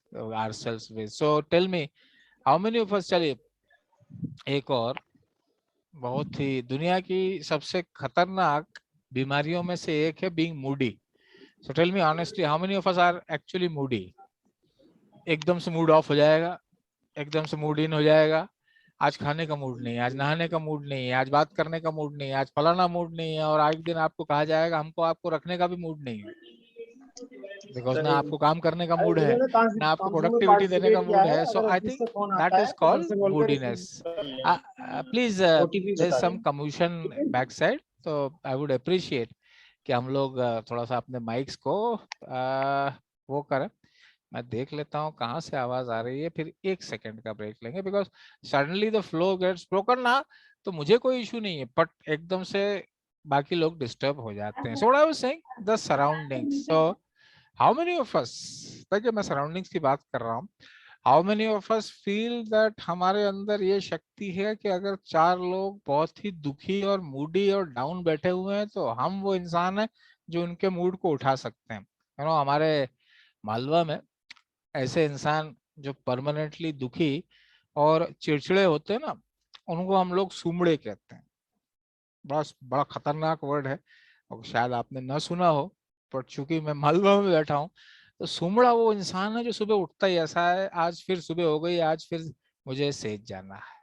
ourselves with. So tell me, how many of us? चलिए, एक और बहुत ही दुनिया की सबसे खतरनाक बीमारियों में से एक है being moody. So tell me honestly, how many of us are actually moody? एकदम से मूड ऑफ हो जाएगा, एकदम से मूड इन हो जाएगा. आज खाने का मूड नहीं है, आज नहाने का मूड नहीं है, आज बात करने का मूड नहीं है, आज फलाना मूड नहीं है, और आज दिन आपको कहा जाएगा हमको आपको रखने का भी मूड नहीं है. बिकॉज ना रहेगी। आपको काम करने का अरे मूड है, जिन्होंने ना आपको काउंसिल में प्रोडक्टिविटी देने का पार्टिसिपेट किया मूड है, है, सो अगर आई ऑफिस थिंक से फोन दैट आता इज है तो घर कॉल्ड से बोल के रिसीव मूडीनेस. कर लें, प्लीज ओटीपी देयर बता सम दें। कमोशन ठीक है। बैक साइड, तो आई वुड अप्रिशिएट कि हम लोग थोड़ा सा अपने माइक्स को वो करें. मैं देख लेता हूँ कहाँ से आवाज आ रही है, फिर 1 सेकंड का ब्रेक लेंगे, because suddenly the flow gets broken ना, तो मुझे कोई इशू नहीं है, बट एकदम से बाकी लोग डिस्टर्ब हो जाते हैं. So what I was saying, the surroundings. So how many of अस, देखिए मैं सराउंडिंग्स की बात कर रहा हूँ, how many of us feel that हमारे अंदर ये शक्ति है कि अगर 4 लोग बहुत ही दुखी और मूडी और डाउन बैठे हुए हैं, तो हम वो इंसान है जो उनके मूड को उठा सकते हैं. हमारे मालवा में ऐसे इंसान जो परमानेंटली दुखी और चिड़चिड़े होते हैं ना, उनको हम लोग सुमड़े कहते हैं. बस बड़ा खतरनाक वर्ड है और शायद आपने ना सुना हो, पर चूंकि मैं मालवा में बैठा हूँ, तो सुमड़ा वो इंसान है जो सुबह उठता ही ऐसा है, आज फिर सुबह हो गई, आज फिर मुझे सेज जाना है.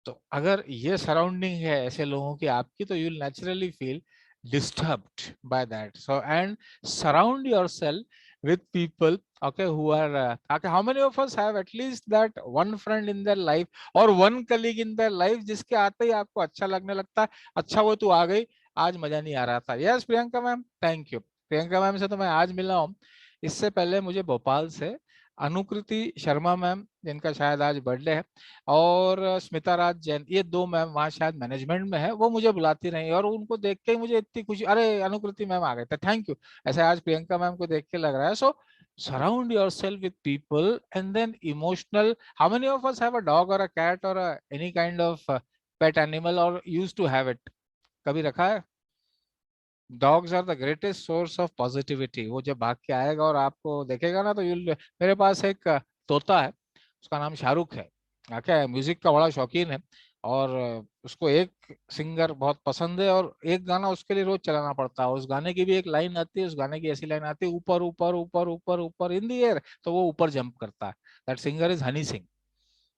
तो अगर ये सराउंडिंग है ऐसे लोगों की आपकी, तो you will naturally feel disturbed by that. So and surround yourself with people, okay, who are okay, how many of us have at least that one friend in their life or one colleague in their life जिसके आते ही आपको अच्छा लगने लगता है, अच्छा वो तू आ गई, आज मजा नहीं आ रहा था. Yes Priyanka ma'am, thank you. Priyanka ma'am से तो मैं आज मिला हूँ, इससे पहले मुझे भोपाल से अनुकृति शर्मा मैम, जिनका शायद आज बर्थडे है, और स्मिता राज जैन, ये 2 मैम वहाँ शायद मैनेजमेंट में है, वो मुझे बुलाती रही और उनको देख के मुझे इतनी खुशी, अरे अनुकृति मैम आ गए थे, थैंक यू. ऐसे आज प्रियंका मैम को देख के लग रहा है. सो surround yourself with people and then emotional. How many of us have a dog or a cat or any kind of pet animal or used to have it? कभी रखा है? Dogs are the greatest source of positivity. वो जब भाग के आएगा और आपको देखेगा ना, तो मेरे पास एक तोता है, उसका नाम शाहरुख है. क्या है, म्यूजिक का बड़ा शौकीन है, और उसको एक सिंगर बहुत पसंद है और एक गाना उसके लिए रोज चलाना पड़ता है. उस गाने की भी एक लाइन आती है, उस गाने की ऐसी लाइन आती है, ऊपर ऊपर ऊपर ऊपर ऊपर इन दी एयर, तो वो ऊपर जंप करता है. That singer is Honey Singh.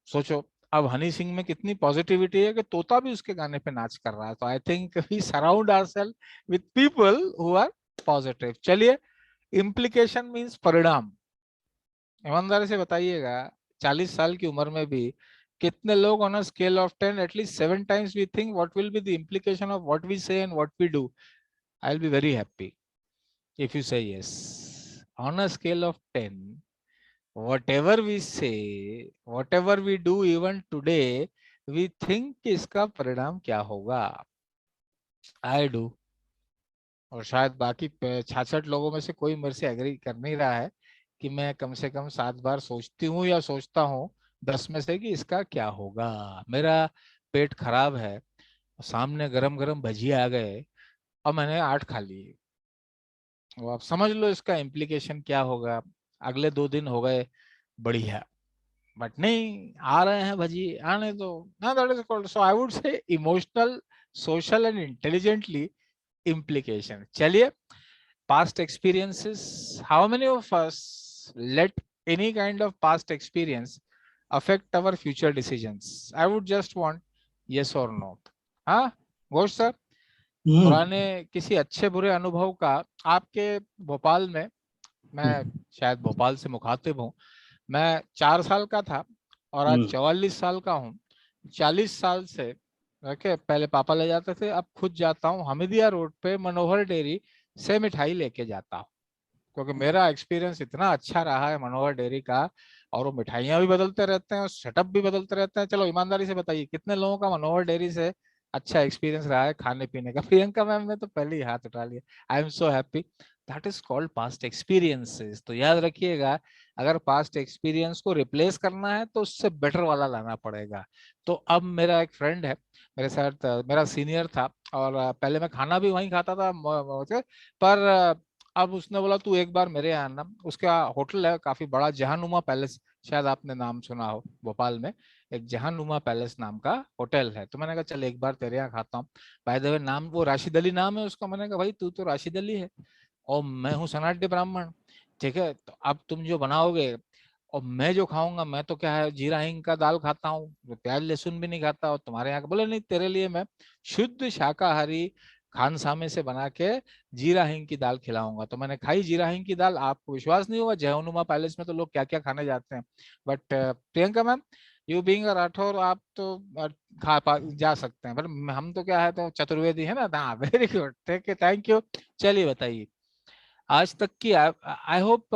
सोचो अब हनी सिंह में कितनी पॉजिटिविटी है कि तोता भी उसके गाने पे नाच कर रहा है. तो I think we surround ourselves with people who are positive. चलिए, इम्प्लीकेशन मींस परिणाम. ईमानदारी से बताइएगा, 40 साल की उम्र में भी कितने लोग on a scale of 10 at least 7 times we think what will be the implication of what we say and what we do. I will be very happy if you say yes. On a scale of 10, whatever we say, whatever we do even today, we think कि इसका परिणाम क्या होगा. I do. और शायद बाकी 66 लोगों में से कोई मेरे से एग्री कर नहीं रहा है कि मैं कम से कम 7 बार सोचती हूँ या सोचता हूँ 10 में से कि इसका क्या होगा. मेरा पेट खराब है, सामने गरम गरम भजिया आ गए और मैंने 8 खा लिए. वो आप समझ लो इसका इम्प्लीकेशन क्या होगा. अगले 2 दिन हो गए बढ़िया, बट नहीं आ रहे हैं भजी, आने दो ना. That is called, so I would से emotional, social and intelligently implication. चलिए, past experiences, how many of us let any kind of past experience affect our future decisions? I would just want yes or no. हाँ Ghosh sir, पुराने किसी अच्छे बुरे अनुभव का आपके भोपाल में, मैं शायद भोपाल से मुखातिब हूँ, मैं 4 साल का था और आज 44 साल का हूँ. 40 साल से ओके, पहले पापा ले जाते थे, अब खुद जाता हूँ. हमीदिया रोड पे मनोहर डेयरी से मिठाई लेके जाता हूँ, क्योंकि मेरा एक्सपीरियंस इतना अच्छा रहा है मनोहर डेयरी का, और वो मिठाइयाँ भी बदलते रहते हैं और सेटअप भी बदलते रहते हैं. चलो ईमानदारी से बताइए, कितने लोगों का मनोहर डेयरी से अच्छा एक्सपीरियंस रहा है खाने पीने का? प्रियंका मैम ने तो पहले ही हाथ उठा लिया. आई am so happy. That is called past experiences. तो याद रखिएगा, अगर पास्ट एक्सपीरियंस को रिप्लेस करना है तो उससे बेटर वाला लाना पड़ेगा. तो अब मेरा एक फ्रेंड है, मेरे साथ मेरा सीनियर था, और पहले मैं खाना भी वहीं खाता था, पर अब उसने बोला तू एक बार मेरे यहाँ आना. उसका होटल है काफी बड़ा, जहानुमा पैलेस, शायद आपने नाम सुना हो. भोपाल में एक जहानुमा पैलेस नाम का होटल है. तो मैंने कहा चल एक बार तेरे यहाँ खाता हूँ. बाय द वे नाम वो राशिद अली नाम है उसका. मैंने कहा भाई तू तो राशिद अली है और मैं हूँ सनाट्य ब्राह्मण, ठीक है, तो अब तुम जो बनाओगे और मैं जो खाऊंगा, मैं तो क्या है जीरा हिंग का दाल खाता हूँ, प्याज लहसुन भी नहीं खाता. और तुम्हारे यहाँ बोले नहीं, तेरे लिए मैं शुद्ध शाकाहारी खानसामे से बना के जीरा हिंग की दाल खिलाऊंगा। तो मैंने खाई जीरा हिंग की दाल, आपको विश्वास नहीं होगा, जयनुमा पैलेस में तो लोग क्या क्या खाने जाते हैं। But Priyanka ma'am, you being a Rathore, आप तो जा सकते हैं, पर हम तो क्या है, तो चतुर्वेदी है ना। हाँ, वेरी गुड, ठीक है, थैंक यू। चलिए बताइए, आज तक की I hope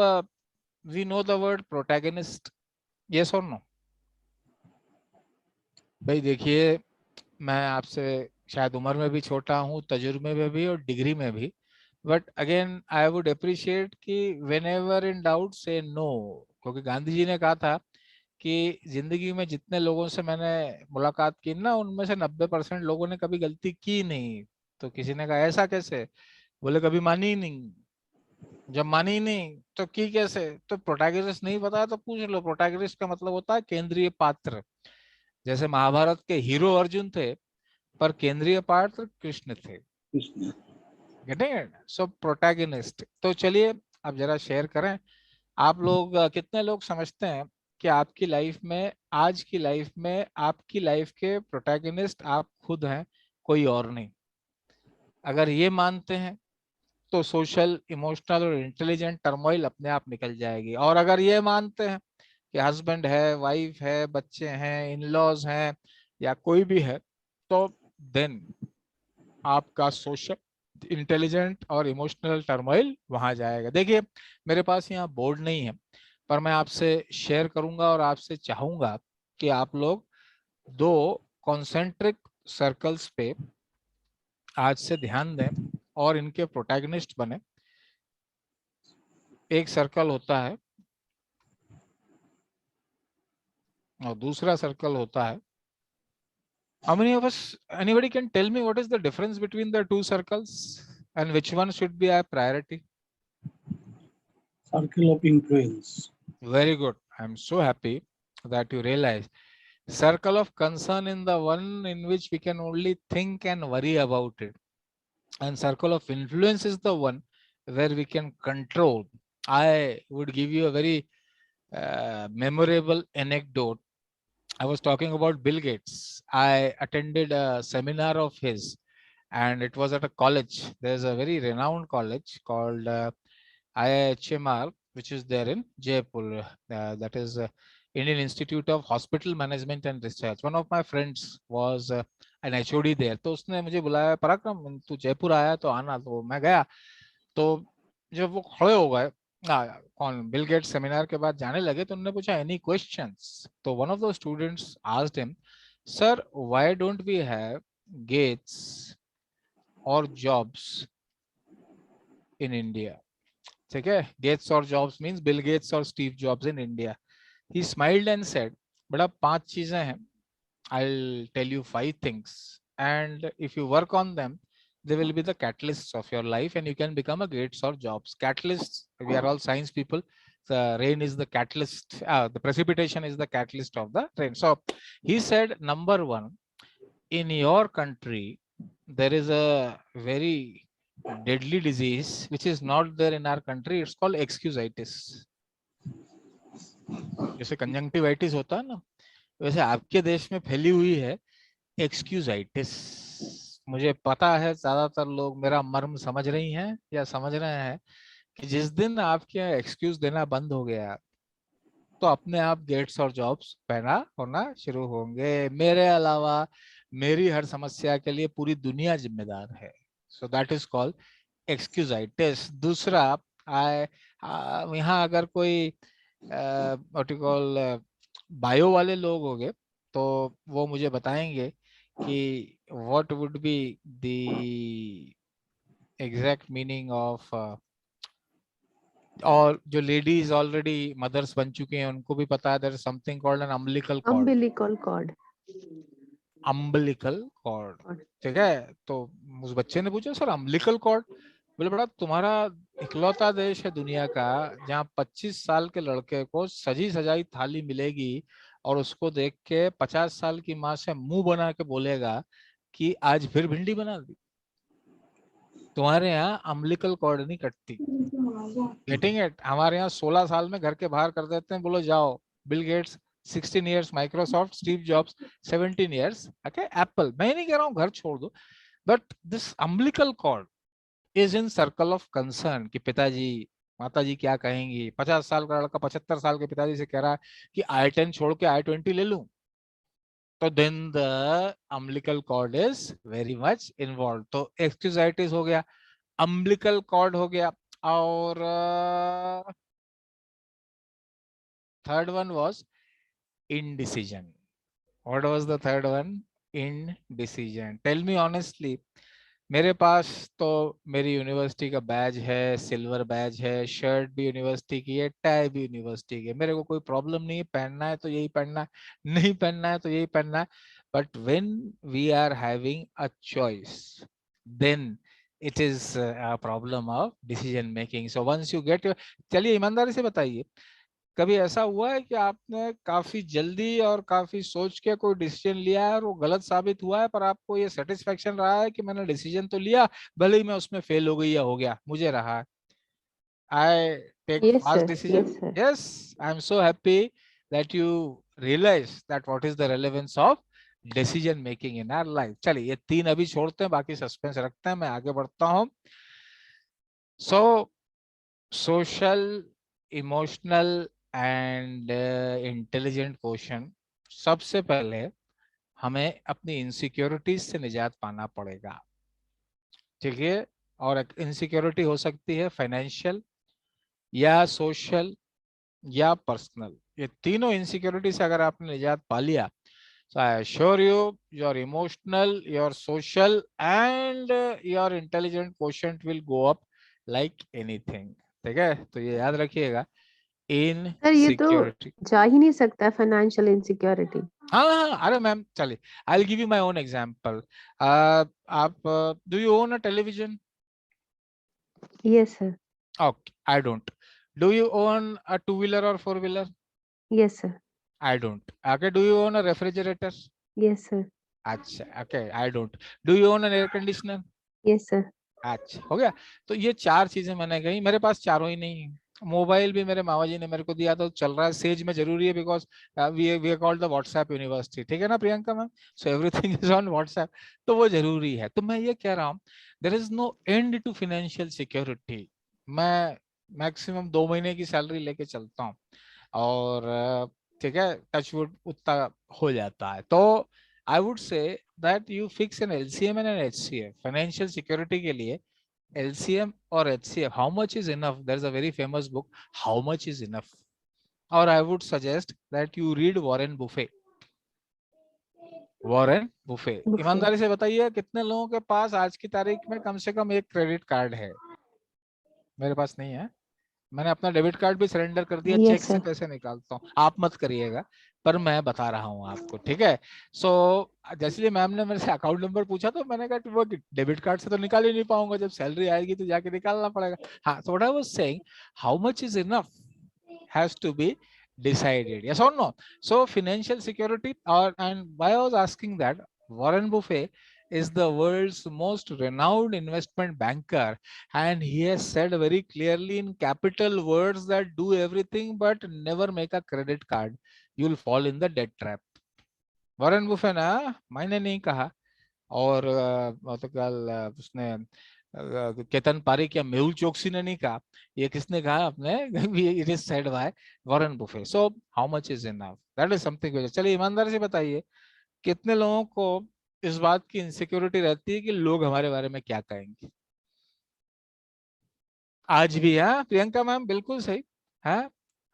we know the word protagonist, yes और नो? भाई देखिए, मैं आपसे शायद उम्र में भी छोटा हूँ, तजुर्बे में भी और डिग्री में भी, but again I would appreciate कि वेन एवर इन डाउट से नो। क्योंकि गांधी जी ने कहा था कि जिंदगी में जितने लोगों से मैंने मुलाकात की ना, उनमें से 90% लोगों ने कभी गलती की नहीं। तो किसी ने कहा ऐसा कैसे? बोले कभी मानी ही नहीं। जब मानी ही नहीं तो की कैसे? तो प्रोटैगनिस्ट नहीं पता तो पूछ लो। प्रोटैगनिस्ट का मतलब होता है केंद्रीय पात्र। जैसे महाभारत के हीरो अर्जुन थे, पर केंद्रीय पात्र कृष्ण थे। Getting it? So protagonist. तो चलिए अब जरा शेयर करें, आप लोग कितने लोग समझते हैं कि आपकी लाइफ में, आज की लाइफ में, आपकी लाइफ के प्रोटैगनिस्ट आप खुद हैं, कोई और नहीं? अगर ये मानते हैं तो सोशल, इमोशनल और इंटेलिजेंट टर्मोइल अपने आप निकल जाएगी। और अगर ये मानते हैं कि हस्बैंड है, वाइफ है, बच्चे हैं, इन लॉज हैं, या कोई भी है, तो देन आपका सोशल, इंटेलिजेंट और इमोशनल टर्मोइल वहां जाएगा। देखिए, मेरे पास यहाँ बोर्ड नहीं है, पर मैं आपसे शेयर करूंगा और आपसे चाहूंगा कि आप लोग 2 कॉन्सेंट्रिक सर्कल्स पे आज से ध्यान दें और इनके प्रोटैगनिस्ट बने। एक सर्कल होता है और दूसरा सर्कल होता है। How many of us, anybody can tell me what is the difference between the 2 circles and which one should be our priority? Circle of influence. Very good. I'm so happy that you realize. Circle of concern in the one in which we can only think and worry about it. And circle of influence is the one where we can control. I would give you a very memorable anecdote. I was talking about Bill Gates. I attended a seminar of his, and it was at a college. There's a very renowned college called IIHMR, which is there in Jaipur. That is Indian Institute of Hospital Management and Research. One of my friends was an HOD there. तो उसने मुझे बुलाया, पराक्रम तू जयपुर आया तो आना। तो मैं गया। तो जब वो खड़े हो गए, कौन, बिल गेट्स सेमिनार के बाद जाने लगे, तो उन्होंने पूछा एनी क्वेश्चंस? तो one of the students asked him, sir why don't we have Gates और जॉब्स इन इंडिया? ठीक है, गेट्स और जॉब्स मींस बिल गेट्स और Steve Jobs in India. He smiled and said, बड़ा 5 चीजें हैं, I'll tell you 5 things, and if you work on them, they will be the catalysts of your life and you can become a Gates or Jobs. Catalysts, we are all science people. The rain is the catalyst, the precipitation is the catalyst of the rain. So he said, number 1, in your country there is a very deadly disease which is not there in our country. It's called excusitis. जैसे conjunctivitis होता है ना, वैसे आपके देश में फैली हुई है एक्सक्यूजाइटिस। मुझे पता है ज्यादातर लोग मेरा मर्म समझ रही हैं या समझ रहे हैं कि जिस दिन आपके एक्सक्यूज देना बंद हो गया, तो अपने आप गेट्स और जॉब्स पैदा होना शुरू होंगे। मेरे अलावा मेरी हर समस्या के लिए पूरी दुनिया जिम्मेदार है। So that is called excusitis. दूसरा, यहाँ अगर कोई व्हाट यू कॉल बायो वाले लोग होंगे, तो वो मुझे बताएंगे कि what would be the exact meaning of, और जो लेडीज ऑलरेडी मदर्स बन चुकी हैं उनको भी पता है, there is something called an umbilical cord. Umbilical cord. Umbilical cord, ठीक है। तो उस बच्चे ने पूछा, सर अम्बिलिकल कॉर्ड? बोले, बड़ा तुम्हारा इकलौता देश है दुनिया का जहाँ 25 साल के लड़के को सजी सजाई थाली मिलेगी और उसको देख के 50 साल की माँ से मुंह बना के बोलेगा कि आज फिर भिंडी बना दी। तुम्हारे यहाँ अम्बिलिकल कॉर्ड नहीं कटती। Getting it? हमारे यहाँ 16 साल में घर के बाहर कर देते हैं। बोलो जाओ, Bill Gates 16 years Microsoft, Steve jobs 17 years, okay, Apple. मैं नहीं कह रहा हूँ घर छोड़ दो, but this umbilical cord is in circle of concern कि पिताजी माताजी क्या कहेंगी। 50 साल का लड़का 75 साल के पिताजी से कह रहा है कि i10 छोड़ के i20 ले लूं, तो then the umbilical cord is very much involved। तो एक्सक्यूजाइटिस हो गया, umbilical cord हो गया, और third one was indecision। What was the third one? Indecision। Tell me honestly, मेरे पास तो मेरी यूनिवर्सिटी का बैज है, सिल्वर बैज है, शर्ट भी यूनिवर्सिटी की है, टाई भी यूनिवर्सिटी की है, मेरे को कोई प्रॉब्लम नहीं है, पहनना है तो यही पहनना है, नहीं पहनना है तो यही पहनना है। But when we are having a choice, then it is a problem of decision making. So once you get your, चलिए ईमानदारी से बताइए, कभी ऐसा हुआ है कि आपने काफी जल्दी और काफी सोच के कोई डिसीजन लिया है और वो गलत साबित हुआ है, पर आपको ये सेटिस्फेक्शन रहा है कि मैंने डिसीजन तो लिया, भले ही मैं उसमें फेल हो गई या हो गया, मुझे रहा है। I take Yes, fast sir. Decision. Yes, sir. Yes, I am so happy that you realise that what is the relevance of decision making in our life. चलिए ये तीन अभी छोड़ते हैं, बाकी सस्पेंस रखते हैं, मैं आगे बढ़ता हूँ। So social, emotional and intelligent question, सबसे पहले हमें अपनी इनसिक्योरिटीज से निजात पाना पड़ेगा, ठीक है। और इनसिक्योरिटी हो सकती है फाइनेंशियल या सोशल या पर्सनल। ये तीनों इनसिक्योरिटी से अगर आपने निजात पा लिया, so I assure you your emotional, your social and your intelligent quotient will go up like anything। ठीक है, तो ये याद रखिएगा, इन सर ये तो सिक्योरिटी। जा ही नहीं सकता फाइनेंशियल इनसिक्योरिटी। हाँ हाँ, अरे मैम चलिए, I will give you my own example. आप do you own a television? Yes sir. Okay, I don't. Do you own a two wheeler और four wheeler? Yes sir. I don't. Okay, do you own a refrigerator? Yes sir. अच्छा, okay, I don't. Do you own an air conditioner? Yes sir. अच्छा, हो गया। तो ये चार चीजें मैंने कही, मेरे पास चारों ही नहीं है। मोबाइल भी मेरे मामा जी ने मेरे को दिया, तो चल रहा है, सेज में जरूरी है, because we called the WhatsApp university, ठीक है ना Priyanka ma'am? So everything is on WhatsApp, तो वो जरूरी है। तो मैं ये कह रहा हूँ, there is no end to financial security. मैं मैक्सिमम 2 महीने की सैलरी लेके चलता हूँ, और ठीक है, टचवुड उतना हो जाता है। तो I would say that you fix an LCM and an HCF financial security के लिए। LCM or HCF, how much is enough? There's a very famous book, How Much is Enough? Or I would suggest that you read Warren Buffett. Warren Buffett, ईमानदारी से बताइए, कितने लोगों के पास आज की तारीख में कम से कम एक क्रेडिट कार्ड है? मेरे पास नहीं है, मैंने अपना डेबिट कार्ड भी सरेंडर कर दिया, चेक से पैसे निकालता हूँ। आप मत करिएगा, पर मैं बता रहा हूँ आपको, ठीक है। सो जैसे मैम ने मेरे से अकाउंट नंबर पूछा, तो मैंने कहा कि वो डेबिट कार्ड से तो निकाल ही नहीं पाऊंगा, जब सैलरी आएगी तो जाके निकालना पड़ेगा। हाँ, so what I was saying, how much is enough has to be decided, yes or no? So financial security, or and why I was asking that, Warren Buffett is the world's most renowned investment banker, and he has said very clearly in capital words that do everything but never make a credit card, you will fall in the debt trap। Warren Buffett ना, मैंने नहीं कहा, और तो कल उसने केतन पारिक या मेहुल चोकसी ने नहीं कहा, ये किसने कहा आपने? It is said by Warren Buffett. So how much is enough, that is something. चलिए ईमानदारी से बताइए, कितने लोगों को इस बात की इनसिक्योरिटी रहती है कि लोग हमारे बारे में क्या कहेंगे? आज भी है प्रियंका मैम, बिल्कुल सही है।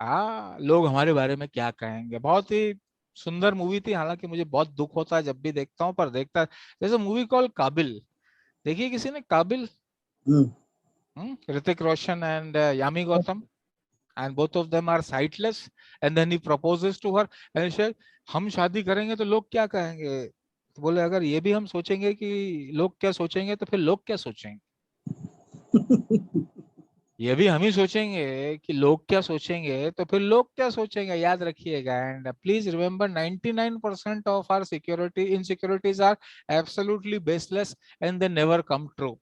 हाँ, लोग हमारे बारे में क्या कहेंगे। बहुत ही सुंदर मूवी थी, हालांकि मुझे बहुत दुख होता है जब भी देखता हूँ, पर देखता, जैसे मूवी कॉल काबिल, देखिए किसी ने Kaabil? Hrithik Roshan and Yami Gautam, and both of them are sightless, and then he proposes to her and she said, हम शादी करेंगे तो लोग क्या कहेंगे? तो बोले, अगर ये भी हम सोचेंगे कि लोग क्या सोचेंगे, तो फिर लोग क्या सोचेंगे? ये भी हम ही सोचेंगे कि लोग क्या सोचेंगे, तो फिर लोग क्या सोचेंगे, याद रखिएगा। And please remember, 99% of our security insecurities are absolutely baseless and they never come true.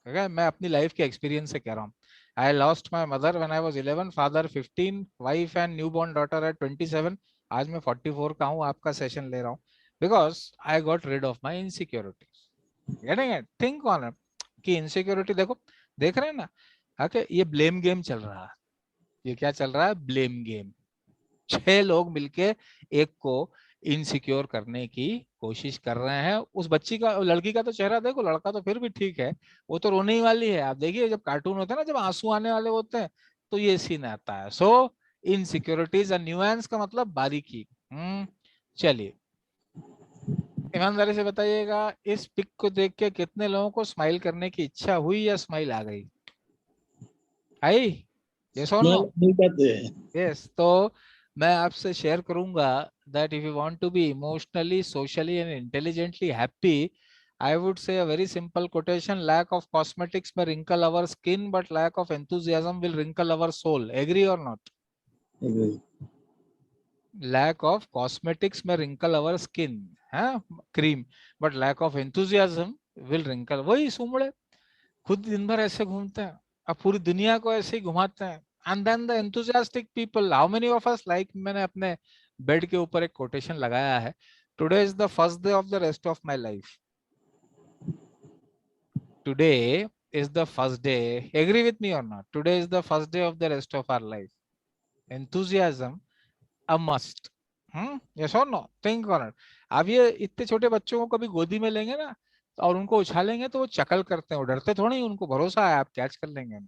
मैं अपनी लाइफ के एक्सपीरियंस से कह रहा हूँ। I lost my mother when I was 11, father 15, wife and newborn daughter at 27। आज मैं 44 का हूँ, आपका सेशन ले रहा हूँ, because I got rid of my insecurities। Getting it? Think on it कि इनसिक्योरिटी देखो, देख रहे हैं ना, ओके, ये ब्लेम गेम चल रहा है। ये क्या चल रहा है? Blame game. 6 लोग मिलके एक को इनसिक्योर करने की कोशिश कर रहे हैं। उस बच्ची का, लड़की का तो चेहरा देखो, लड़का तो फिर भी ठीक है, वो तो रोने ही वाली है। आप देखिए जब कार्टून होते हैं ना, जब आंसू आने वाले होते हैं, तो ये सीन आता है। सो इनसिक्योरिटीज एंड न्यूएंस का मतलब बारीकी। चलिए ईमानदारी से बताइएगा, इस पिक को देख के कितने लोगों को स्माइल करने की इच्छा हुई या स्माइल आ गई? आई? यस और नो? नहीं कहते हैं। यस। तो मैं आपसे शेयर करूंगा that if you want to be emotionally, socially and intelligently happy, I would say a very simple quotation: lack of cosmetics may wrinkle our skin, but lack of enthusiasm will wrinkle our soul. Agree or not? Agree. Lack of cosmetics may wrinkle our skin, हाँ, cream, but lack of enthusiasm will wrinkle. वही सुमड़े खुद दिन भर ऐसे घूमते हैं, अब पूरी दुनिया को ऐसे ही घुमाते हैं। And then the enthusiastic people, how many of us, like मैंने अपने बेड के ऊपर एक कोटेशन लगाया है: today is the first day of the rest of my life. Today is the first day. Agree with me or not? Today is the first day of the rest of our life. Enthusiasm a must. Yes or no? Think on it. अब ये इतने छोटे बच्चों को कभी गोदी में लेंगे ना और उनको उछालेंगे तो वो चकल करते हैं, वो डरते थोड़ी, उनको भरोसा है आप कैच कर लेंगे।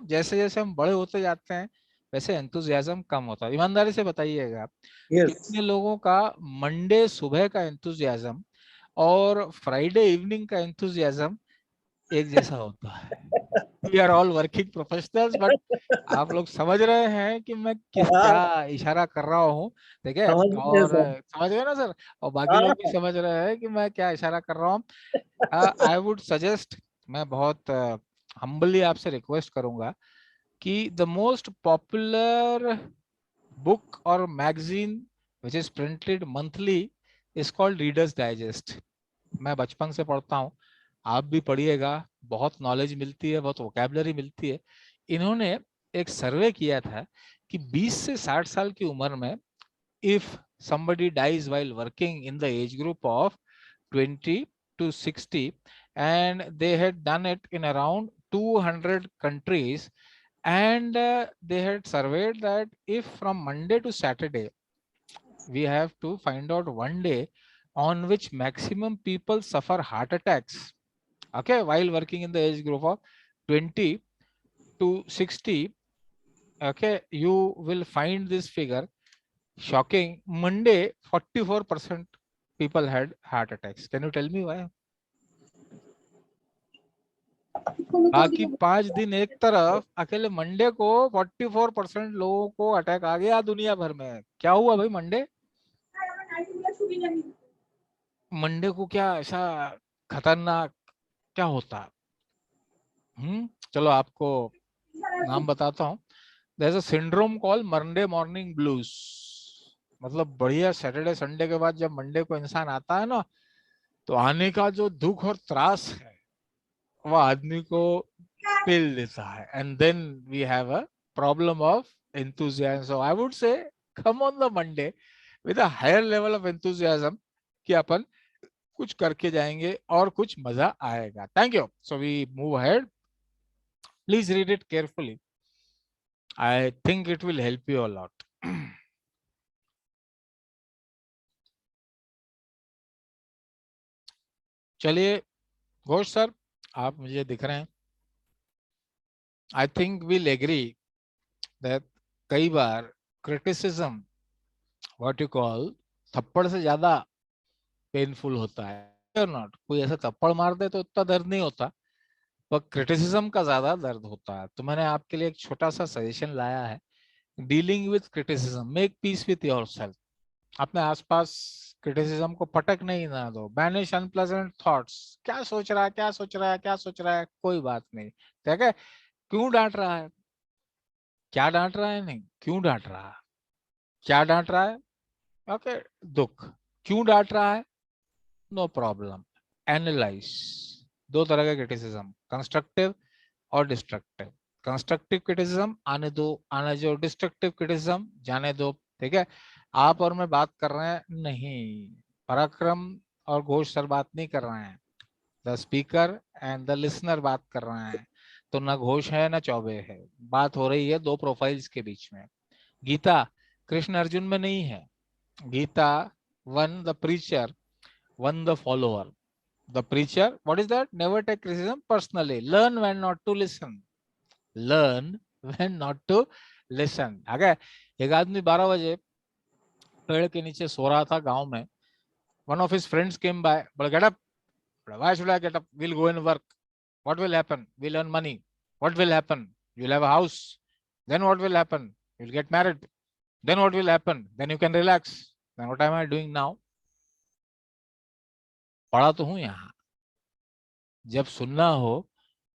जैसे जैसे हम बड़े होते जाते हैं वैसे एंथुजियाज्म कम होता है। ईमानदारी से बताइएगा आप, Yes. कितने लोगों का मंडे सुबह का एंथुजियाज्म और फ्राइडे इवनिंग का एंथुजियाज्म एक जैसा होता है? We are all working professionals, but आप लोग समझ रहे हैं कि मैं क्या इशारा कर रहा हूँ, ठीक है? समझ गए और सर। समझ गए ना सर? और बाकी लोग भी समझ रहे हैं कि मैं क्या इशारा कर रहा हूँ। आई वुड सजेस्ट, मैं बहुत हम्बली आपसे रिक्वेस्ट करूंगा कि the most popular book or magazine which is printed monthly is called Reader's Digest. मैं बचपन से पढ़ता हूँ, आप भी पढ़िएगा, बहुत नॉलेज मिलती है, बहुत वोकैबुलरी मिलती है। इन्होंने एक सर्वे किया था कि 20 से 60 साल की उम्र में if somebody dies while working in the age group of 20 to 60, and they had done it in around 200 countries, and they had surveyed that if from Monday to Saturday we have to find out one day on which maximum people suffer heart attacks, okay, while working in the age group of 20 to 60, okay, you will find this figure shocking. Monday 44% people had heart attacks. Can you tell me why? बाकी 5 दिन एक तरफ, अकेले Monday को 44% लोगों को attack आ गया दुनिया भर में। क्या हुआ भाई? मंडे को क्या ऐसा खतरनाक क्या होता? चलो आपको नाम बताता हूँ। There's a syndrome called Monday morning blues. मतलब बढ़िया सैटरडे संडे के बाद जब मंडे को इंसान आता है ना, तो आने का जो दुख और त्रास है वो आदमी को पेल देता है, and then we have a problem of enthusiasm. So I would say come on the Monday with a higher level of enthusiasm कि अपन कुछ करके जाएंगे और कुछ मजा आएगा। Thank you. So we move ahead. Please read it carefully. I think it will help you a lot. चलिए Ghosh sir, आप मुझे दिख रहे हैं। I think we'll agree that कई बार criticism, what you call, थप्पड़ से ज्यादा पेनफुल होता है or not? कोई ऐसा थप्पड़ मार दे तो उतना दर्द नहीं होता, पर क्रिटिसिज्म का ज्यादा दर्द होता है। तो मैंने आपके लिए एक छोटा सा सजेशन लाया है, dealing with criticism, make peace with yourself. अपने आसपास क्रिटिसिज्म को पटक नहीं ना दो, बैनिश अनप्लेजेंट थॉट्स। क्या सोच रहा है, क्या सोच रहा है, क्या सोच रहा है, कोई बात नहीं, ठीक है? क्यों डांट रहा है, क्या डांट रहा है, नहीं क्यों डांट रहा है, क्या डांट रहा है, ओके, दुख, क्यों डांट रहा है, नो प्रॉब्लम, एनालाइज। 2 तरह का क्रिटिसिज्म, कंस्ट्रक्टिव और डिस्ट्रक्टिव। कंस्ट्रक्टिव क्रिटिसिज्म आने दो, आने जो डिस्ट्रक्टिव क्रिटिसिज्म जाने दो, ठीक है? आप और मैं बात कर रहे हैं नहीं, पराक्रम और घोष सर बात नहीं कर रहे हैं, the speaker and the listener बात कर रहे हैं। तो ना घोष है ना चौबे है, बात हो रही है दो प्रोफाइल्स के बीच में। गीता कृष्ण अर्जुन में नहीं है। Gita one the preacher, one the follower. The preacher, what is that? Never take criticism personally. Learn when not to listen. Learn when not to listen. Okay? एक आदमी 12 बजे पेड़ के नीचे सो रहा था गांव में. One of his friends came by. But get up. Why should I get up? We'll go and work. What will happen? We'll earn money. What will happen? You'll have a house. Then what will happen? You'll get married. Then what will happen? Then you can relax. Then what am I doing now? पढ़ा तो हूं यहाँ. जब सुनना हो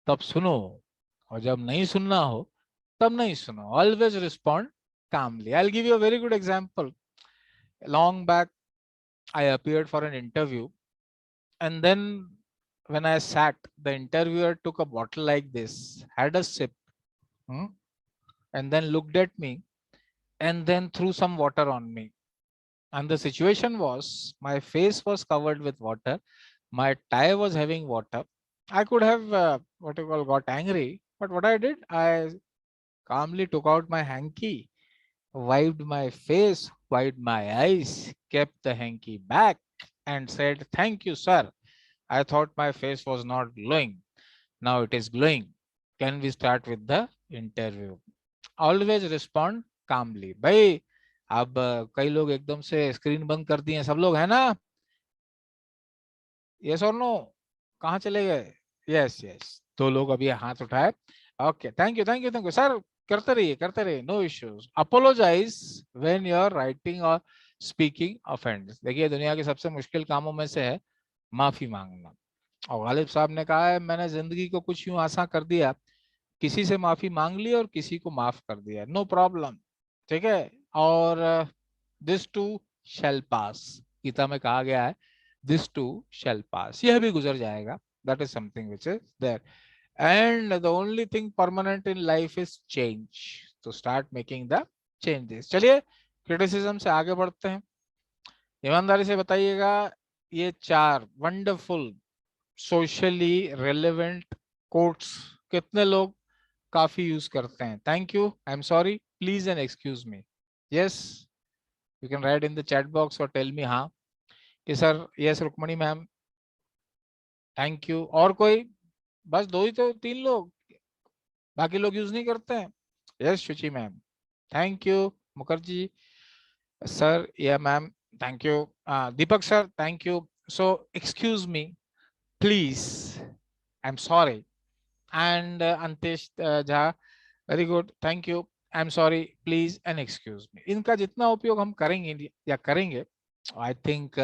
तब सुनो, और जब नहीं सुनना हो तब नहीं सुनो. Always respond calmly. I'll give you a very good example. Long back, I appeared for an interview, and then when I sat, the interviewer took a bottle like this, had a sip, and then looked at me, and then threw some water on me. And the situation was, my face was covered with water, my tie was having water. I could have got angry, but what I did, I calmly took out my hanky, wiped my face, wiped my eyes, kept the hanky back, and said, "Thank you, sir. I thought my face was not glowing. Now it is glowing. Can we start with the interview?" Always respond calmly. भाई अब कई लोग एकदम से screen बंद कर दिए, सब लोग है ना? यस और नो? कहाँ चले गए? यस यस, दो लोग अभी हाथ उठाए. Okay, thank you thank you thank you sir. करते रहिए, no issues. Apologise when you are writing और स्पीकिंग ऑफेंस. देखिए दुनिया के सबसे मुश्किल कामों में से है माफी मांगना. और गालिब साहब ने कहा है, मैंने जिंदगी को कुछ यूं आसान कर दिया, किसी से माफी मांग ली और किसी को माफ कर दिया, नो प्रॉब्लम. ठीक है. और दिस टू शैल पास, गीता में कहा गया है, दिस टू शैल पास, यह भी गुजर जाएगा. That is something which is there. And the only thing permanent in life is change. तो स्टार्ट मेकिंग द चेंजेस. चलिए क्रिटिसिज्म से आगे बढ़ते हैं. ईमानदारी से बताइएगा, ये 4 वंडरफुल सोशली रेलेवेंट कोट्स कितने लोग काफी यूज करते हैं? Thank you, I am sorry, please and excuse me. Yes, you can write in the chat box और टेल मी. हाँ कि sir, yes Rukmani ma'am, thank you. और कोई? बस 2 ही तो 3 लोग, बाकी लोग यूज नहीं करते हैं. Yes Shuchi ma'am, thank you. Mukherjee sir, या ma'am, thank you. Deepak sir, thank you. So excuse me, please, I am sorry. And Antesh Jha, very good, thank you. I am sorry, please and excuse me. इनका जितना उपयोग हम करेंगे या करेंगे, I think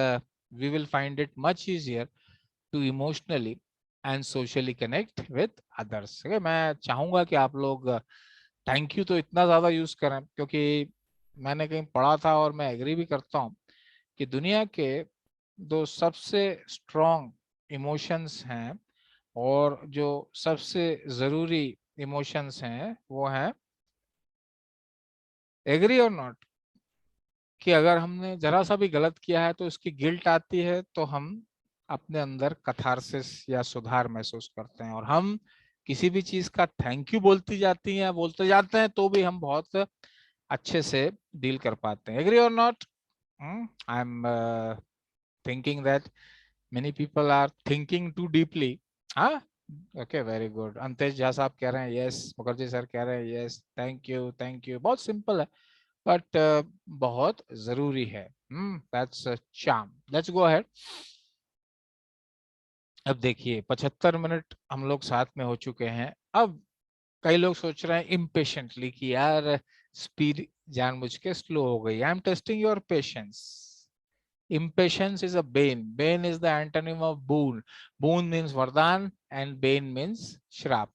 we will find it much easier to emotionally and socially connect with others. मैं चाहूंगा कि आप लोग थैंक यू तो इतना ज्यादा यूज करें, क्योंकि मैंने कहीं पढ़ा था और मैं एग्री भी करता हूं कि दुनिया के 2 सबसे स्ट्रॉन्ग इमोशंस हैं और जो सबसे जरूरी इमोशंस हैं वो हैं, एग्री और नॉट, कि अगर हमने जरा सा भी गलत किया है तो उसकी गिल्ट आती है, तो हम अपने अंदर कथारसिस या सुधार महसूस करते हैं, और हम किसी भी चीज का थैंक यू बोलते जाते हैं तो भी हम बहुत अच्छे से डील कर पाते हैं. एग्री और not? I am thinking that many people are thinking too deeply. हाँ, okay, very good. Antesh Jha साहब कह रहे हैं यस, मुखर्जी सर कह रहे हैं yes, thank you thank you. बहुत सिंपल है बट बहुत जरूरी है. That's charm. Let's go ahead. अब देखिए 75 मिनट हम लोग साथ में हो चुके हैं. अब कई लोग सोच रहे हैं इम्पेशेंटली कि यार स्पीड जानबूझ के स्लो हो गई. I am testing your patience. Impatience is a bane. Bane is the antonym of boon. Boon means vardhan and bane means shrap.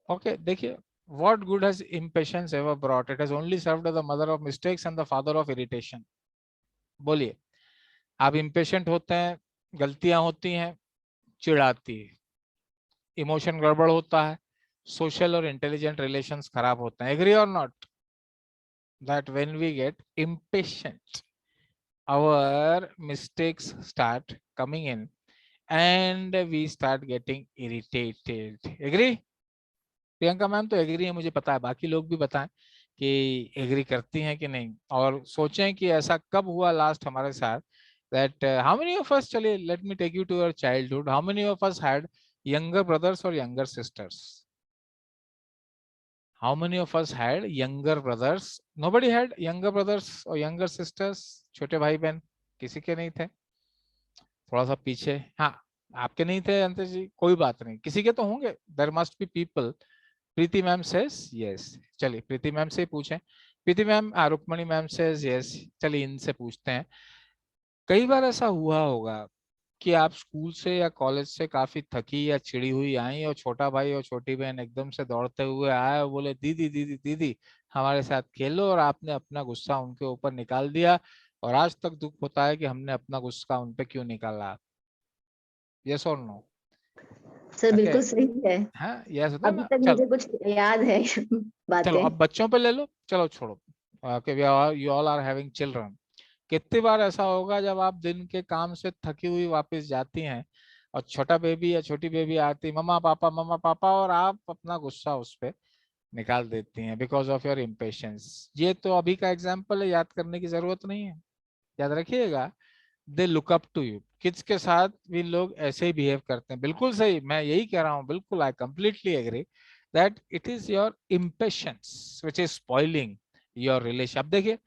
Okay, देखिए, what good has impatience ever brought? It has only served as the mother of mistakes and the father of irritation. बोलिए, आप impatient होते हैं, गलतियां होती हैं, चिढ़ाती है, इमोशन गड़बड़ होता है, सोशल और इंटेलिजेंट रिलेशंस खराब होते हैं. एग्री और not? That when we get impatient, our mistakes start coming in and we start getting irritated. Agree? Priyanka ma'am तो एग्री है, मुझे पता है, बाकी लोग भी बताएं कि एग्री करती हैं कि नहीं, और सोचें कि ऐसा कब हुआ लास्ट हमारे साथ, that how many of us, चलिए let me take you to your childhood, how many of us had younger brothers or younger sisters? How many of us had younger brothers? Nobody had younger brothers or younger sisters? छोटे भाई बहन किसी के नहीं थे? थोड़ा सा पीछे, हाँ आपके नहीं थे अंतर जी, कोई बात नहीं, किसी के तो होंगे, there must be people. Preeti ma'am says yes, चलिए प्रीति मैम से पूछें। Preeti ma'am, Rukmani ma'am says yes, चलिए इनसे पूछते हैं। कई बार ऐसा हुआ होगा कि आप स्कूल से या कॉलेज से काफी थकी या चिड़ी हुई आई और छोटा भाई और छोटी बहन एकदम से दौड़ते हुए आए और बोले दीदी दीदी दीदी हमारे साथ खेलो, और आपने अपना गुस्सा उनके ऊपर निकाल दिया, और आज तक दुख होता है कि हमने अपना गुस्सा उन पे क्यों निकाला। यस और नो? सर बिल्कुल सही है। हाँ यस होता है अभी ना। तक चलो मुझे कुछ याद है चलो बातें। अब बच्चों पे ले लो, चलो छोड़ो, you all are having children. कितनी बार ऐसा होगा जब आप दिन के काम से थकी हुई वापस जाती हैं और छोटा बेबी या छोटी बेबी आती, मम्मा पापा, और आप अपना गुस्सा उस पे निकाल देती हैं बिकॉज ऑफ योर इम्पेशंस। ये तो अभी का एग्जाम्पल है, याद करने की जरूरत नहीं है, याद रखिएगा। They look up to you, kids के साथ भी लोग ऐसे ही बिहेव करते हैं। बिल्कुल सही, मैं यही कह रहा हूँ, बिल्कुल I completely agree that it is your impatiences which is spoiling your relation. अब देखिए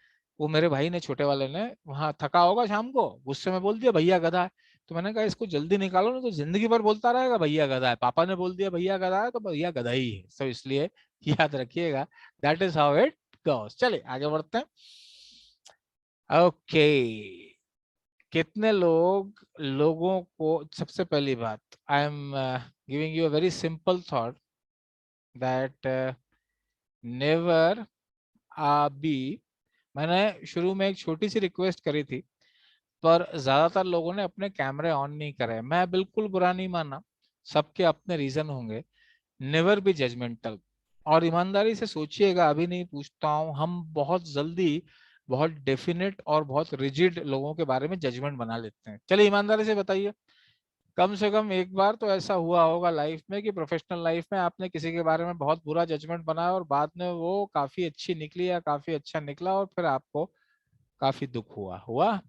वो मेरे भाई ने, छोटे वाले ने, वहां थका होगा शाम को, गुस्से में बोल दिया भैया गधा है। तो मैंने कहा इसको जल्दी निकालो ना, तो जिंदगी भर बोलता रहेगा भैया गधा है, पापा ने बोल दिया भैया गधा है तो भैया गधा ही है। तो इसलिए याद रखिएगा, that is how it goes. चलिए आगे बढ़ते हैं। ओके, कितने लोगों को, सबसे पहली बात, I am giving you a very simple thought that never be, मैंने शुरू में एक छोटी सी रिक्वेस्ट करी थी पर ज्यादातर लोगों ने अपने कैमरे ऑन नहीं करे। मैं बिल्कुल बुरा नहीं माना, सबके अपने रीजन होंगे। नेवर बी जजमेंटल, और ईमानदारी से सोचिएगा, अभी नहीं पूछता हूँ, हम बहुत जल्दी बहुत डेफिनेट और बहुत रिजिड लोगों के बारे में जजमेंट बना लेते हैं। चलिए ईमानदारी से बताइए, कम से कम एक बार तो ऐसा हुआ होगा लाइफ में कि प्रोफेशनल लाइफ में आपने किसी के बारे में बहुत बुरा जजमेंट बनाया और बाद में वो काफी अच्छी निकली या काफी अच्छा निकला और फिर आपको काफी दुख हुआ।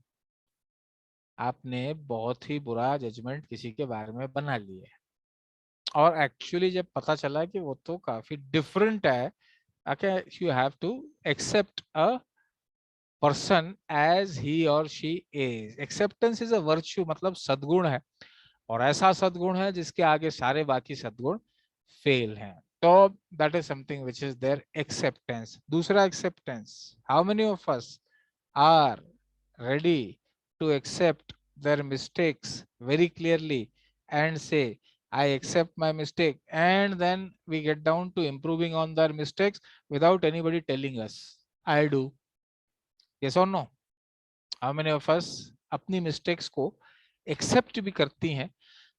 आपने बहुत ही बुरा जजमेंट किसी के बारे में बना लिया और एक्चुअली जब पता चला कि वो तो काफी डिफरेंट है, okay, you have to accept a person as he or she is. Acceptance is a virtue, मतलब सद्गुण है, और ऐसा सद्गुण है जिसके आगे सारे बाकी सद्गुण फेल हैं। तो that is something which is their acceptance. दूसरा acceptance, how many of us are ready to accept their mistakes very clearly and say I accept my mistake, and then we get down to improving on their mistakes without anybody telling us? I do. Yes or no? How many of us अपनी mistakes को accept भी करती हैं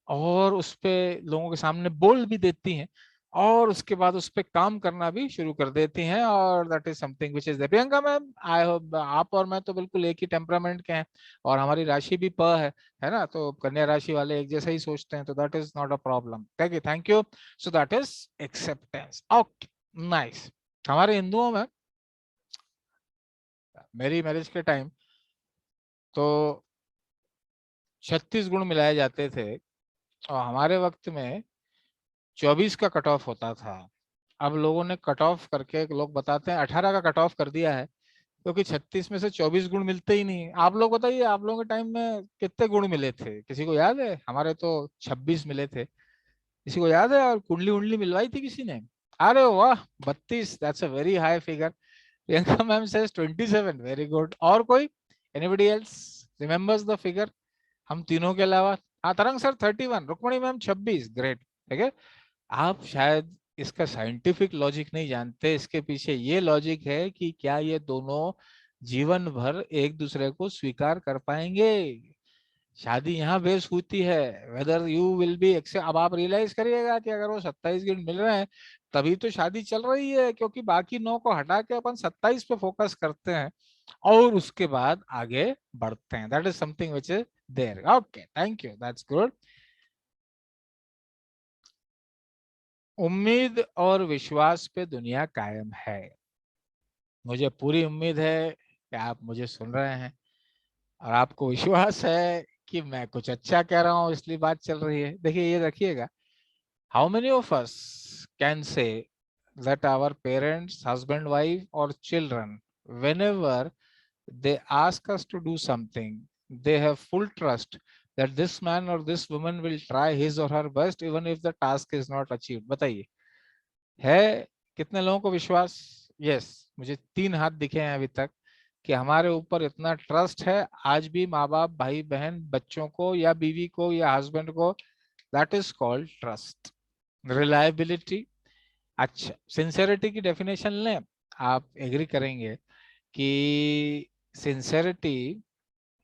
और उस पे लोगों के सामने बोल भी देती हैं और उसके बाद उस पे काम करना भी शुरू कर देती हैं, और that is something which is there. Priyanka ma'am, I hope आप और मैं तो बिल्कुल एक ही टेम्परामेंट के हैं और हमारी राशि भी प है ना, तो कन्या राशि वाले एक जैसा ही सोचते हैं, तो that is not a problem. Thank you. So that is acceptance. Okay nice. हमारे हिंदुओं में मेरी मैरिज के टाइम तो 36 गुण मिलाए जाते थे और हमारे वक्त में 24 का कट ऑफ होता था। अब लोगों ने कट ऑफ करके, लोग बताते हैं 18 का कट ऑफ कर दिया है क्योंकि 36 में से 24 गुण मिलते ही नहीं। आप लोग बताइए, आप लोगों के टाइम में कितने गुण मिले थे? किसी को याद है? हमारे तो 26 मिले थे। किसी को याद है? और कुंडली उंडली मिलवाई थी किसी ने? अरे वाह, 32, that's a very high figure. Priyanka ma'am says 27, very good. और कोई, anybody else remembers the figure? हम तीनों के अलावा, हाँ तरंग सर 31, रुक्मणी मैम 26, ग्रेट। ठीक है, आप शायद इसका साइंटिफिक लॉजिक नहीं जानते। इसके पीछे ये लॉजिक है कि क्या ये दोनों जीवन भर एक दूसरे को स्वीकार कर पाएंगे। शादी यहाँ बेस होती है whether you will be accept. अब आप रियलाइज करिएगा कि अगर वो 27 गिफ्ट मिल रहे हैं तभी तो शादी चल रही है, क्योंकि बाकी 9 को हटा के अपन 27 पे फोकस करते हैं और उसके बाद आगे बढ़ते हैं. That is something which is there. Okay, thank you, that's good. उम्मीद और विश्वास पे दुनिया कायम है. मुझे पूरी उम्मीद है कि आप मुझे सुन रहे हैं और आपको विश्वास है कि मैं कुछ अच्छा कह रहा हूं, इसलिए बात चल रही है. देखिए, ये रखिएगा, how many of us can say that our parents, husband, wife, or children, whenever they ask us to do something, they have full trust that this man or this woman will try his or her best even if the task is not achieved. बताइए, है कितने लोगों को विश्वास? Yes, मुझे 3 हाथ दिखे हैं अभी तक कि हमारे ऊपर इतना ट्रस्ट है. आज भी माँ बाप, भाई बहन, बच्चों को या बीवी को या हस्बैंड को. That is called trust, reliability. अच्छा, सिंसेरिटी की डेफिनेशन लें. आप एग्री करेंगे कि सिंसेरिटी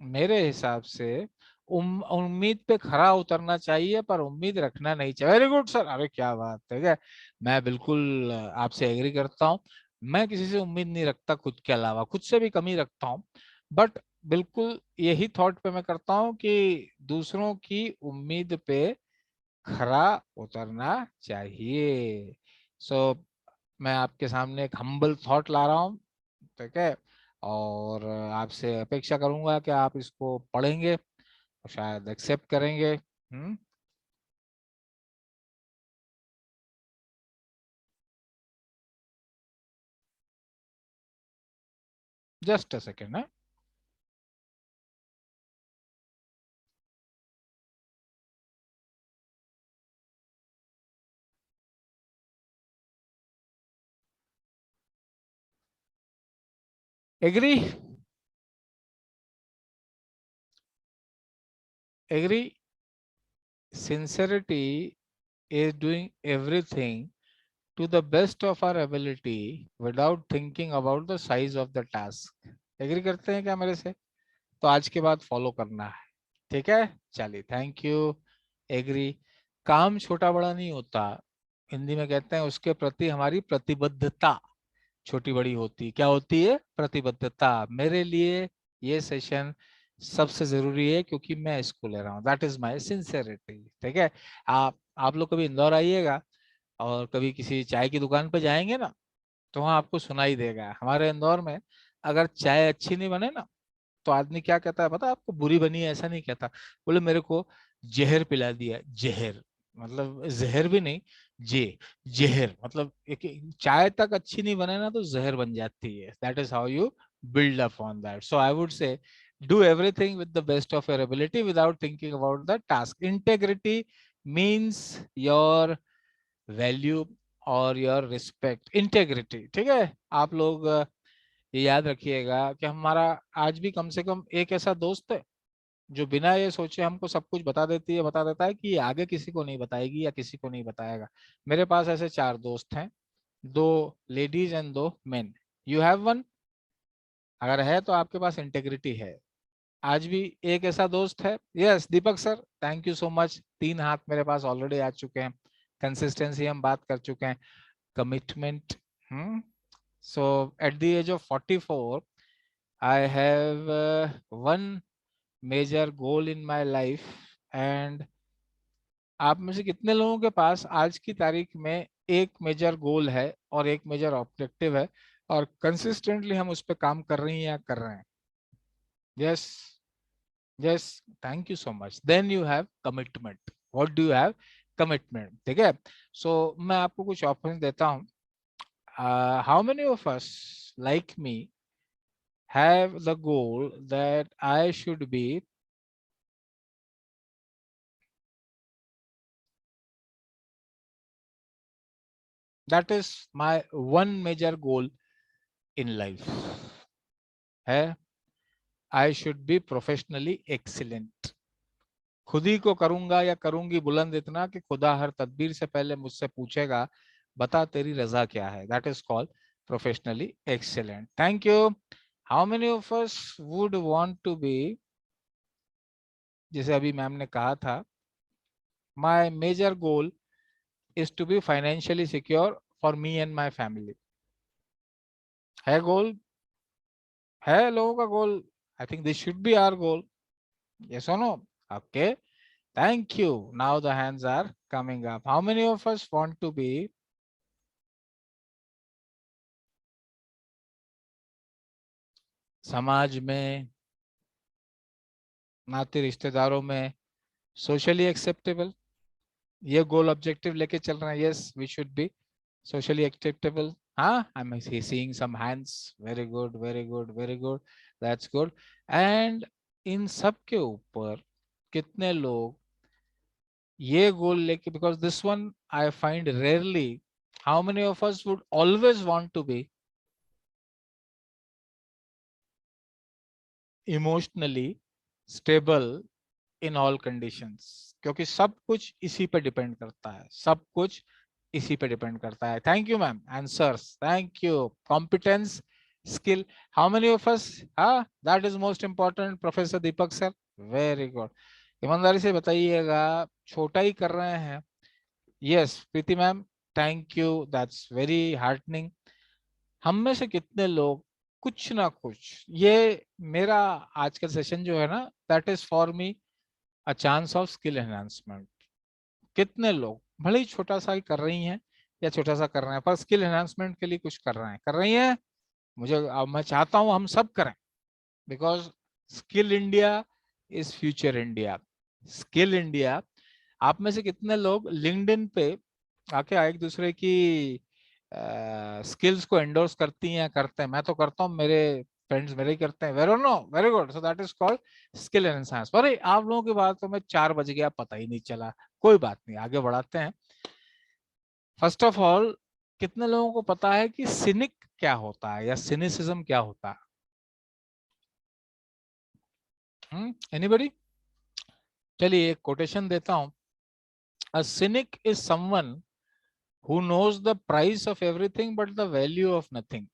मेरे हिसाब से उम्मीद पे खरा उतरना चाहिए, पर उम्मीद रखना नहीं चाहिए. वेरी गुड सर, अरे क्या बात है. मैं बिल्कुल आपसे एग्री करता हूँ. मैं किसी से उम्मीद नहीं रखता, खुद के अलावा खुद से भी कमी रखता हूँ. बट बिल्कुल यही थॉट पे मैं करता हूँ कि दूसरों की उम्मीद पे खरा उतरना चाहिए. सो मैं आपके सामने एक हम्बल थॉट ला रहा हूँ, ठीक है, और आपसे अपेक्षा करूंगा कि आप इसको पढ़ेंगे और शायद एक्सेप्ट करेंगे. जस्ट अ सेकेंड है. Agree? Agree? sincerity is doing everything to the best of our ability without thinking about the size of the task. Agree करते हैं क्या मेरे से? तो आज के बाद फॉलो करना है, ठीक है. चलिए, थैंक यू. एग्री. काम छोटा बड़ा नहीं होता, हिंदी में कहते हैं उसके प्रति हमारी प्रतिबद्धता छोटी बड़ी होती. क्या होती है? प्रतिबद्धता. मेरे लिए ये सेशन सबसे जरूरी है क्योंकि मैं इसको ले रहा हूँ. That is my sincerity. ठीक है. आप लोग कभी इंदौर आइएगा और कभी किसी चाय की दुकान पे जाएंगे ना, तो वहाँ आपको सुनाई देगा. हमारे इंदौर में अगर चाय अच्छी नहीं बने ना, तो आदमी क्या कहता है पता है आपको? बुरी बनी है ऐसा नहीं कहता, बोले मेरे को जहर पिला दिया. जहर मतलब जहर भी नहीं, जहर मतलब एक चाय तक अच्छी नहीं बने ना तो जहर बन जाती है. That is how you build up on that. So I would say do everything with the best of your ability without thinking about the task. Integrity means your value और your respect. Integrity, ठीक है. आप लोग ये याद रखिएगा कि हमारा आज भी कम से कम एक ऐसा दोस्त है जो बिना ये सोचे हमको सब कुछ बता देता है कि ये आगे किसी को नहीं बताएगी या किसी को नहीं बताएगा. मेरे पास ऐसे 4 दोस्त हैं, 2 ladies and 2 main. You have one? अगर है तो आपके पास इंटेग्रिटी है. आज भी एक ऐसा दोस्त है. Yes, Deepak sir, thank you so much. 3 हाथ मेरे पास ऑलरेडी आ चुके हैं. कंसिस्टेंसी हम बात कर चुके हैं. Commitment. So at the age of 44, I have one major goal in my life. And आप में से कितने लोगों के पास आज की तारीख में एक मेजर गोल है और एक मेजर ऑब्जेक्टिव है और कंसिस्टेंटली हम उस पर काम कर रही हैं या कर रहे हैं? Yes, yes, thank you so much. Then you have commitment. What do you have? Commitment. ठीक है. सो मैं आपको कुछ ऑप्शन देता हूँ. How many of us like me have the goal that I should be that is my one major goal in life है I should be professionally excellent. खुद ही को करूंगा या करूंगी बुलंद इतना कि खुदा हर तदबीर से पहले मुझसे पूछेगा बता तेरी रजा क्या है. That is called professionally excellent. Thank you. How many of us would want to be, जैसे अभी मैम ने कहा था, my major goal is to be financially secure for me and my family. है गोल? है लोगों का goal? I think this should be our goal. Yes or no? Okay. Thank you. Now the hands are coming up. How many of us want to be समाज में, नाते रिश्तेदारों में socially acceptable? ये गोल ऑब्जेक्टिव लेके चल रहे हैं. Yes, we should be socially acceptable. हाँ, I am seeing some hands. Very good, very good, very good. That's good. And इन सब के ऊपर कितने लोग ये गोल लेके, because this one I find rarely, how many of us would always want to be emotionally stable in all conditions? क्योंकि सब कुछ इसी पे डिपेंड करता है, सब कुछ इसी पे डिपेंड करता है. Thank you ma'am. Answers, thank you. Competence, skill, how many of us? हाँ, that is most important. Professor Deepak sir, very good. ईमानदारी से बताइएगा, छोटा ही कर रहे हैं. Yes, Preeti ma'am, thank you. That's very heartening. हम में से कितने लोग कुछ ना कुछ, ये मेरा आज का सेशन जो है ना, that is for me a chance of skill enhancement. कितने लोग भले ही छोटा सा ही कर रही हैं या छोटा सा कर रहे हैं, पर स्किल एनहांसमेंट के लिए कुछ कर रहे हैं, कर रही हैं? मैं चाहता हूं हम सब करें, because skill India is future India. Skill India. आप में से कितने लोग लिंक्डइन पे आके एक दूसरे की स्किल्स को एंडोर्स करती हैं, करते हैं? मैं तो करता हूँ, मेरे फ्रेंड्स मेरे ही करते हैं. Very no, very good. So that is called skill enhance. अरे आप लोगों की बात तो मैं 4 बज गया, पता ही नहीं चला. कोई बात नहीं, आगे बढ़ाते हैं. फर्स्ट ऑफ ऑल, कितने लोगों को पता है कि सिनिक क्या होता है या सिनिसिज्म क्या होता है? एनीबॉडी? चलिए एक कोटेशन देता हूं. A cynic is someone who knows the price of everything but the value of nothing.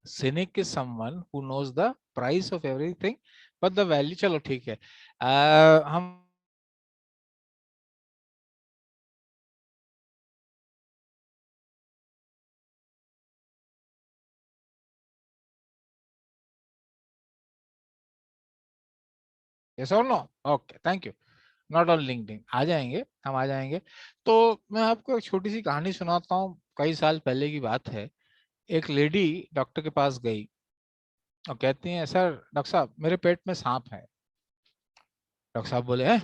Cynic is someone who knows the price of everything but the value. चलो ठीक है. हम yes or no? Okay, thank you. Not on LinkedIn. आ जाएंगे, हम आ जाएंगे. तो मैं आपको एक छोटी सी कहानी सुनाता हूँ. कई साल पहले की बात है. एक लेडी डॉक्टर के पास गई और कहती है, सर डॉक्टर साहब मेरे पेट में सांप है. डॉक्टर साहब बोले, हैं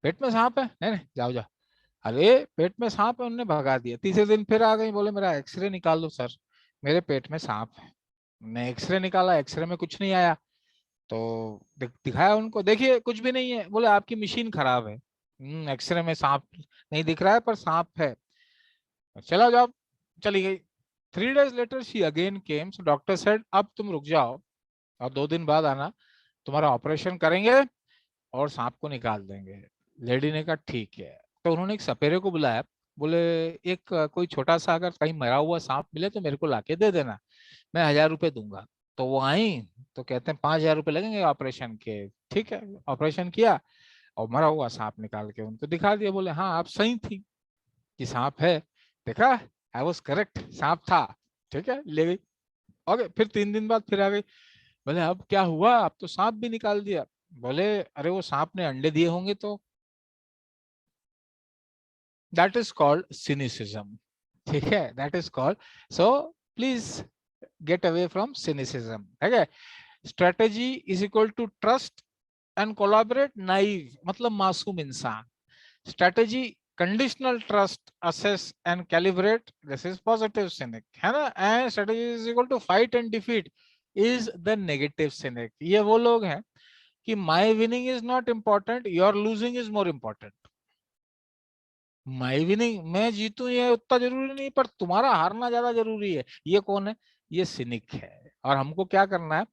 पेट में सांप है? नहीं नहीं, जाओ जाओ. अरे पेट में सांप है, उन्होंने भगा दिया. तीसरे दिन फिर आ गई, बोले मेरा एक्सरे निकाल दो सर, मेरे पेट में सांप है. ने एक्सरे निकाला, एक्सरे में कुछ नहीं आया. तो दिखाया उनको, देखिए कुछ भी नहीं है. बोले आपकी मशीन खराब है, एक्सरे में सांप नहीं दिख रहा है पर सांप है. चला जाओ. चली गई. 3 days later she again came. So doctor said अब तुम रुक जाओ और 2 दिन बाद आना, तुम्हारा ऑपरेशन करेंगे और सांप को निकाल देंगे. लेडी ने कहा ठीक है. तो उन्होंने एक सपेरे को बुलाया. बोले एक कोई छोटा सा अगर कहीं मरा हुआ सांप मिले तो मेरे को लाके दे देना, मैं 1000 रुपए दूंगा. तो वो आई तो कहते हैं 5000 रुपए लगेंगे ऑपरेशन के. ठीक है, ऑपरेशन किया और मरा हुआ सांप निकाल के उनको दिखा दिया. बोले हाँ आप सही थी कि सांप है, देखा आई वॉज करेक्ट, सांप था. ठीक है, ले गई. ओके, फिर 3 दिन बाद फिर आ गई. बोले अब क्या हुआ, अब तो सांप भी निकाल दिया. बोले अरे वो सांप ने अंडे दिए होंगे. तो दैट इज कॉल्ड सिनिसिज्म. ठीक है, that is called. So please get away from cynicism. ठीक है. Strategy is equal to trust and collaborate. Naive मतलब मासूम इंसान. Strategy conditional trust, assess and calibrate. This is positive cynic, है ना. And strategy is equal to fight and defeat is the negative cynic. ये वो लोग हैं कि my winning is not important, your losing is more important. My winning, मैं जीतूं ये उतना जरूरी नहीं, पर तुम्हारा हारना ज्यादा जरूरी है. ये कौन है? ये सिनिक है. और हमको क्या करना है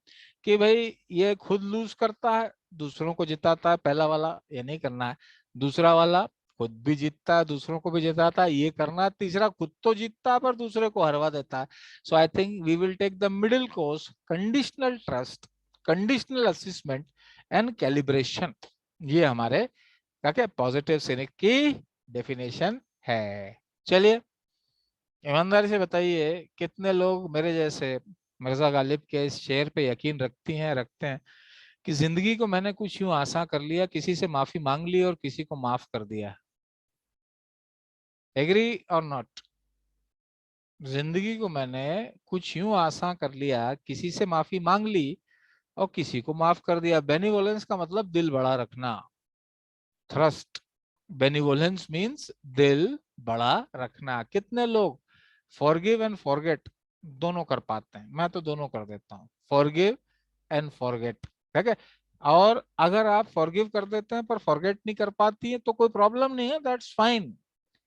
कि भाई ये खुद लूज करता है, दूसरों को जिताता है. पहला वाला ये नहीं करना है. दूसरा वाला खुद भी जीतता है, दूसरों को भी जिताता है, ये करना है. तीसरा खुद तो जीतता है पर दूसरे को हरवा देता है. So I think we will take the middle course, conditional trust, conditional assessment and calibration. ये हमारे क्या पॉजिटिव सिनिक की डेफिनेशन है. चलिए ईमानदारी से बताइए, कितने लोग मेरे जैसे मिर्जा गालिब के इस शेर पे यकीन रखती हैं, रखते हैं कि जिंदगी को मैंने कुछ यूं आसान कर लिया, किसी से माफी मांग ली और किसी को माफ कर दिया। एग्री और नॉट? जिंदगी को मैंने कुछ यूं आसान कर लिया, किसी से माफी मांग ली और किसी को माफ कर दिया। बेनिवोलेंस का मतलब दिल बड़ा रखना। थ्रस्ट, बेनिवोलेंस मींस दिल बड़ा रखना। कितने लोग फॉरगिव एंड फॉरगेट दोनों कर पाते हैं? मैं तो दोनों कर देता हूँ, फॉरगिव एंड फॉरगेट। ठीक है, और अगर आप फॉरगिव कर देते हैं पर फॉरगेट नहीं कर पाती है तो कोई प्रॉब्लम नहीं है, दैट्स फाइन।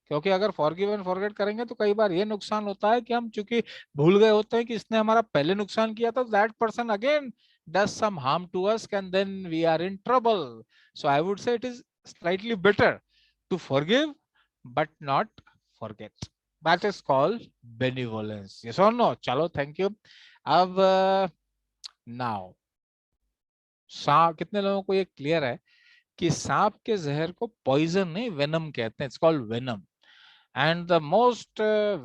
क्योंकि अगर फॉरगिव एंड फॉरगेट करेंगे तो कई बार ये नुकसान होता है कि हम चूंकि भूल गए होते हैं कि इसने हमारा पहले नुकसान किया था, that person again does some harm to us and then we are in trouble. So I would say it is slightly better to forgive but not forget. That is called benevolence. Yes or no? चलो, thank you. अब now सांप, कितने लोगों को ये clear है कि सांप के जहर को पॉइजन नहीं वेनम कहते हैं? It's called venom. And the most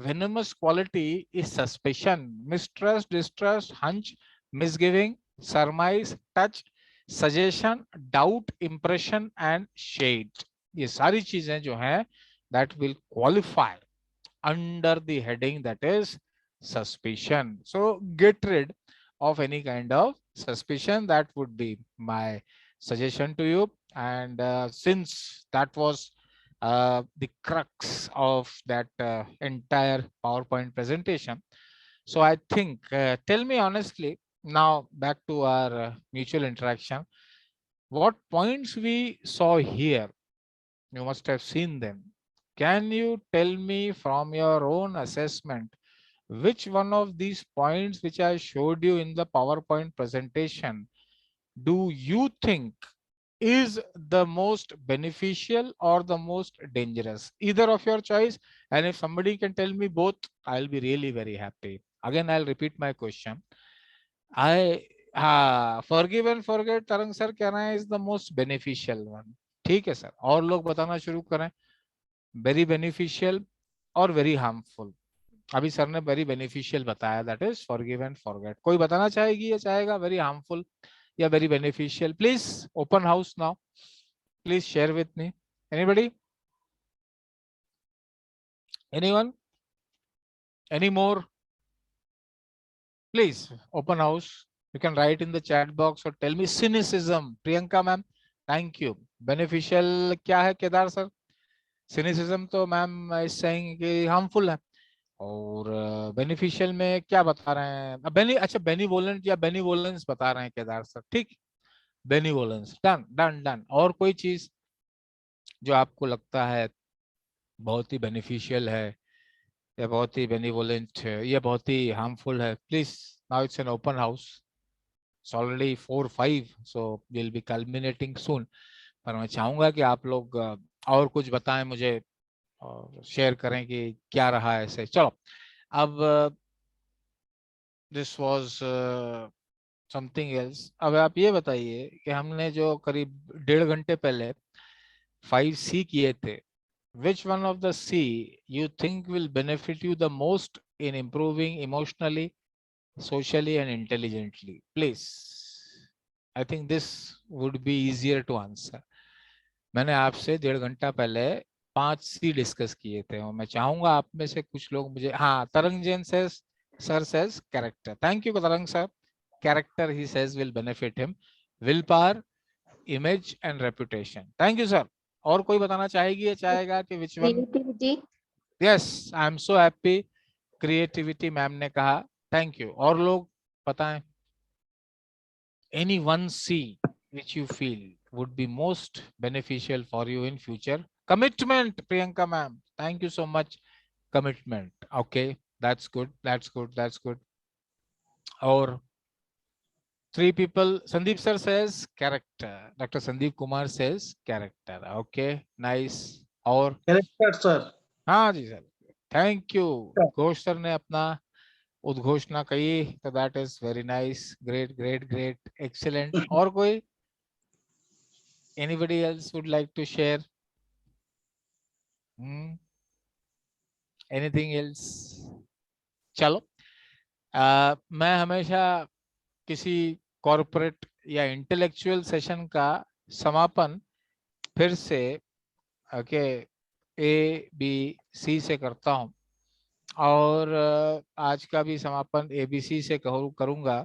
venomous quality is suspicion, mistrust, distrust, hunch, misgiving, surmise, touch, suggestion, doubt, impression and shade. ये सारी चीजें जो हैं that will qualify under the heading that is suspicion. So get rid of any kind of suspicion. That would be my suggestion to you. And since that was the crux of that entire PowerPoint presentation, so I think tell me honestly, now back to our mutual interaction, what points we saw here, you must have seen them. Can you tell me from your own assessment which one of these points which I showed you in the PowerPoint presentation do you think is the most beneficial or the most dangerous? Either of your choice. And if somebody can tell me both, I'll be really very happy. Again, I'll repeat my question. Forgive and forget, तरंग sir कह रहे हैं is the most beneficial one. ठीक है sir, और लोग बताना शुरू करें. वेरी बेनिफिशियल और वेरी हार्मफुल. अभी सर ने वेरी बेनिफिशियल बताया, that is forgive and forget. कोई बताना चाहेगी या चाहेगा वेरी हार्मफुल या very beneficial? Please open house now, please share with me. Anybody, anyone, any more? Please open house. You can write in the chat box or tell me cynicism. Priyanka ma'am, thank you. Beneficial क्या है Kedar sir? Cynicism तो ma'am is saying कि harmful है. और beneficial में क्या बता रहे हैं? अच्छा, बेनिवोलेंट या बेनिवोलेंस बता रहे हैं केदार सर. ठीक, बेनिवोलेंस. Done done done. और कोई चीज जो आपको लगता है बहुत ही बेनिफिशियल है या बहुत ही बेनिवोलेंट है या बहुत ही हार्मफुल है? Please, now it's an open house. It's already 4:05, so will be culminating soon. पर मैं चाहूंगा कि आप लोग और कुछ बताएं मुझे और शेयर करें कि क्या रहा है ऐसे. चलो, अब दिस वाज समथिंग एल्स. अब आप ये बताइए कि हमने जो करीब 1.5 घंटे पहले 5C किए थे, which one of the C you think will benefit you the most in improving emotionally, socially and intelligently? Please, I think this would be easier to answer. मैंने आपसे 1.5 घंटा पहले 5C डिस्कस किए थे और मैं चाहूंगा आप में से कुछ लोग मुझे, हाँ, तरंग Jain says, sir says character. Thank you Tarang sir. Character he says will benefit him. Willpower, image and reputation. Thank you sir. और कोई बताना चाहेगी या चाहेगा कि which one? Creativity. Yes, I am so happy. Creativity ma'am ने कहा. Thank you. और लोग बताएं. Any one C which you feel would be most beneficial for you in future? Commitment, Priyanka ma'am. Thank you so much. Commitment. Okay, that's good. That's good. That's good. Or 3 people. Sandeep sir says character. Dr. Sandeep Kumar says character. Okay, nice. Or Correct, sir. हाँ जी sir. Thank you. Ghosh sir ने अपना उद्घोषणा कही, तो that is very nice. Great great great, excellent. और कोई? Anybody else would like to share? Anything else? Chalo. मैं हमेशा किसी कॉर्पोरेट या इंटेलेक्चुअल सेशन का समापन फिर से ओके ABC से करता हूँ, और आज का भी समापन ABC से करूंगा।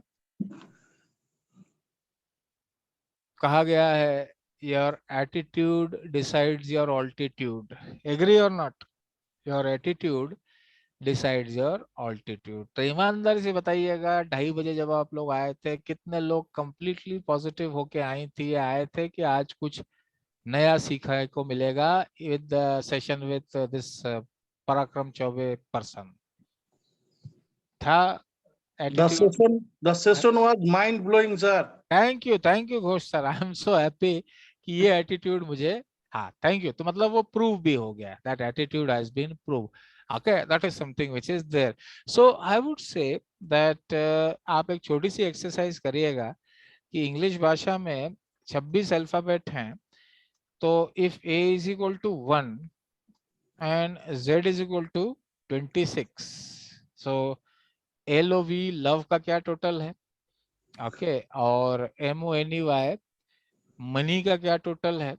कहा गया है your attitude decides your altitude, agree और not? Your attitude decides your altitude. तो ईमानदारी से बताइएगा, 2:30 बजे जब आप लोग आए थे, कितने लोग कंप्लीटली पॉजिटिव होके आई थी या आए थे कि आज कुछ नया सीखने को मिलेगा विद सेशन विद दिस पराक्रम चौबे पर्सन? था attitude? The session was mind blowing, sir. Thank you Ghosh sir, I am so happy कि ये एटीट्यूड मुझे, हाँ थैंक यू। तो मतलब वो प्रूव भी हो गया, that attitude has been prove. Okay, that is something which is there. So I would say that आप एक छोटी सी एक्सरसाइज करिएगा कि इंग्लिश भाषा में 26 अल्फाबेट हैं, तो if A is equal to 1 and Z is equal to 26, so LOV love का क्या टोटल है? ओके, और MONEY मनी का क्या टोटल है?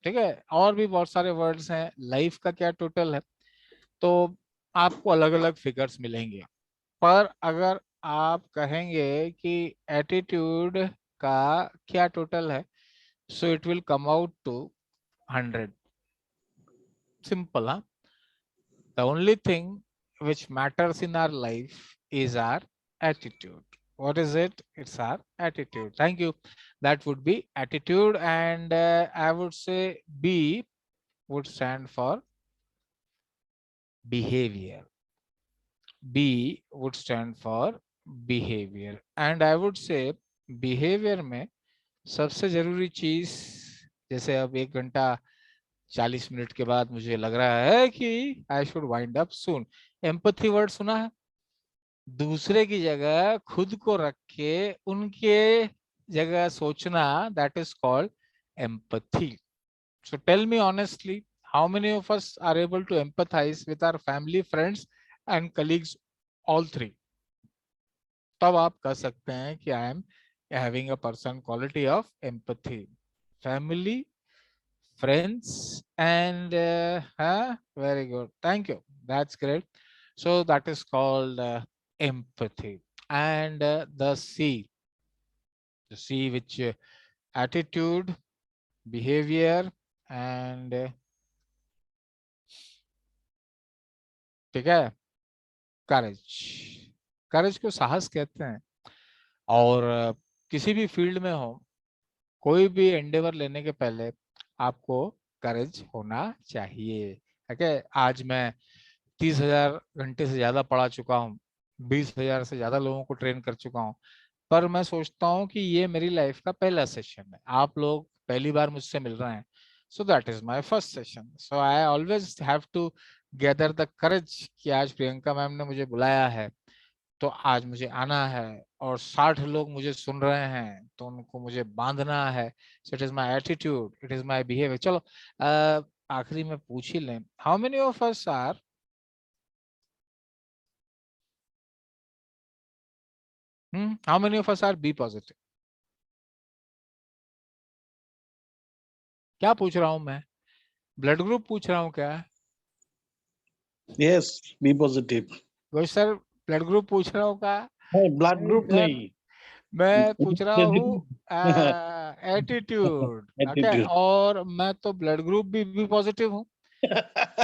ठीक है, और भी बहुत सारे वर्ड्स हैं, लाइफ का क्या टोटल है? तो आपको अलग अलग फिगर्स मिलेंगे, पर अगर आप कहेंगे कि एटीट्यूड का क्या टोटल है, so it will come out to 100। Simple, हाँ? The only thing which matters in our life is our attitude. What is it? It's our attitude. Thank you. That would be attitude, and I would say B would stand for behavior. B would stand for behavior, and I would say behavior में सबसे जरूरी चीज, जैसे अब 1 घंटा 40 minute के बाद मुझे लग रहा है कि I should wind up soon. Empathy word सुना है? दूसरे की जगह खुद को रख के उनके जगह सोचना, that is called empathy. So tell me honestly, how many of us are able to empathize with our family, friends and colleagues, all three? तब आप कह सकते हैं कि I am having a person quality of empathy. Family, friends and very good, thank you, that's great. So that is called empathy. And the C which attitude, behavior and ठीक है, करेज को साहस कहते हैं। और किसी भी फील्ड में हो, कोई भी एंडेवर लेने के पहले आपको करेज होना चाहिए। ठीक है, आज मैं 30,000 घंटे से ज्यादा पढ़ा चुका हूँ, 20,000 से ज्यादा लोगों को ट्रेन कर चुका हूँ, पर मैं सोचता हूँ कि ये मेरी लाइफ का पहला सेशन है। आप लोग पहली बार मुझसे मिल रहे हैं, so that is my first session. So I always have to gather the courage कि आज प्रियंका मैम ने मुझे बुलाया है, तो आज मुझे आना है, और 60 लोग मुझे सुन रहे हैं, तो उनको मुझे बांधना है। So it is my attitude, it is my behavior. चलो आखिरी में पूछ ही लें, how many of us are how many of us are B positive? क्या पूछ रहा हूं मैं? ब्लड ग्रुप पूछ रहा हूं क्या? Yes, be positive. Ghosh sir, blood group पूछ रहा हूं क्या? ब्लड ग्रुप नहीं, मैं पूछ रहा हूँ एटीट्यूड। ओके, और मैं तो ब्लड ग्रुप भी पॉजिटिव हूँ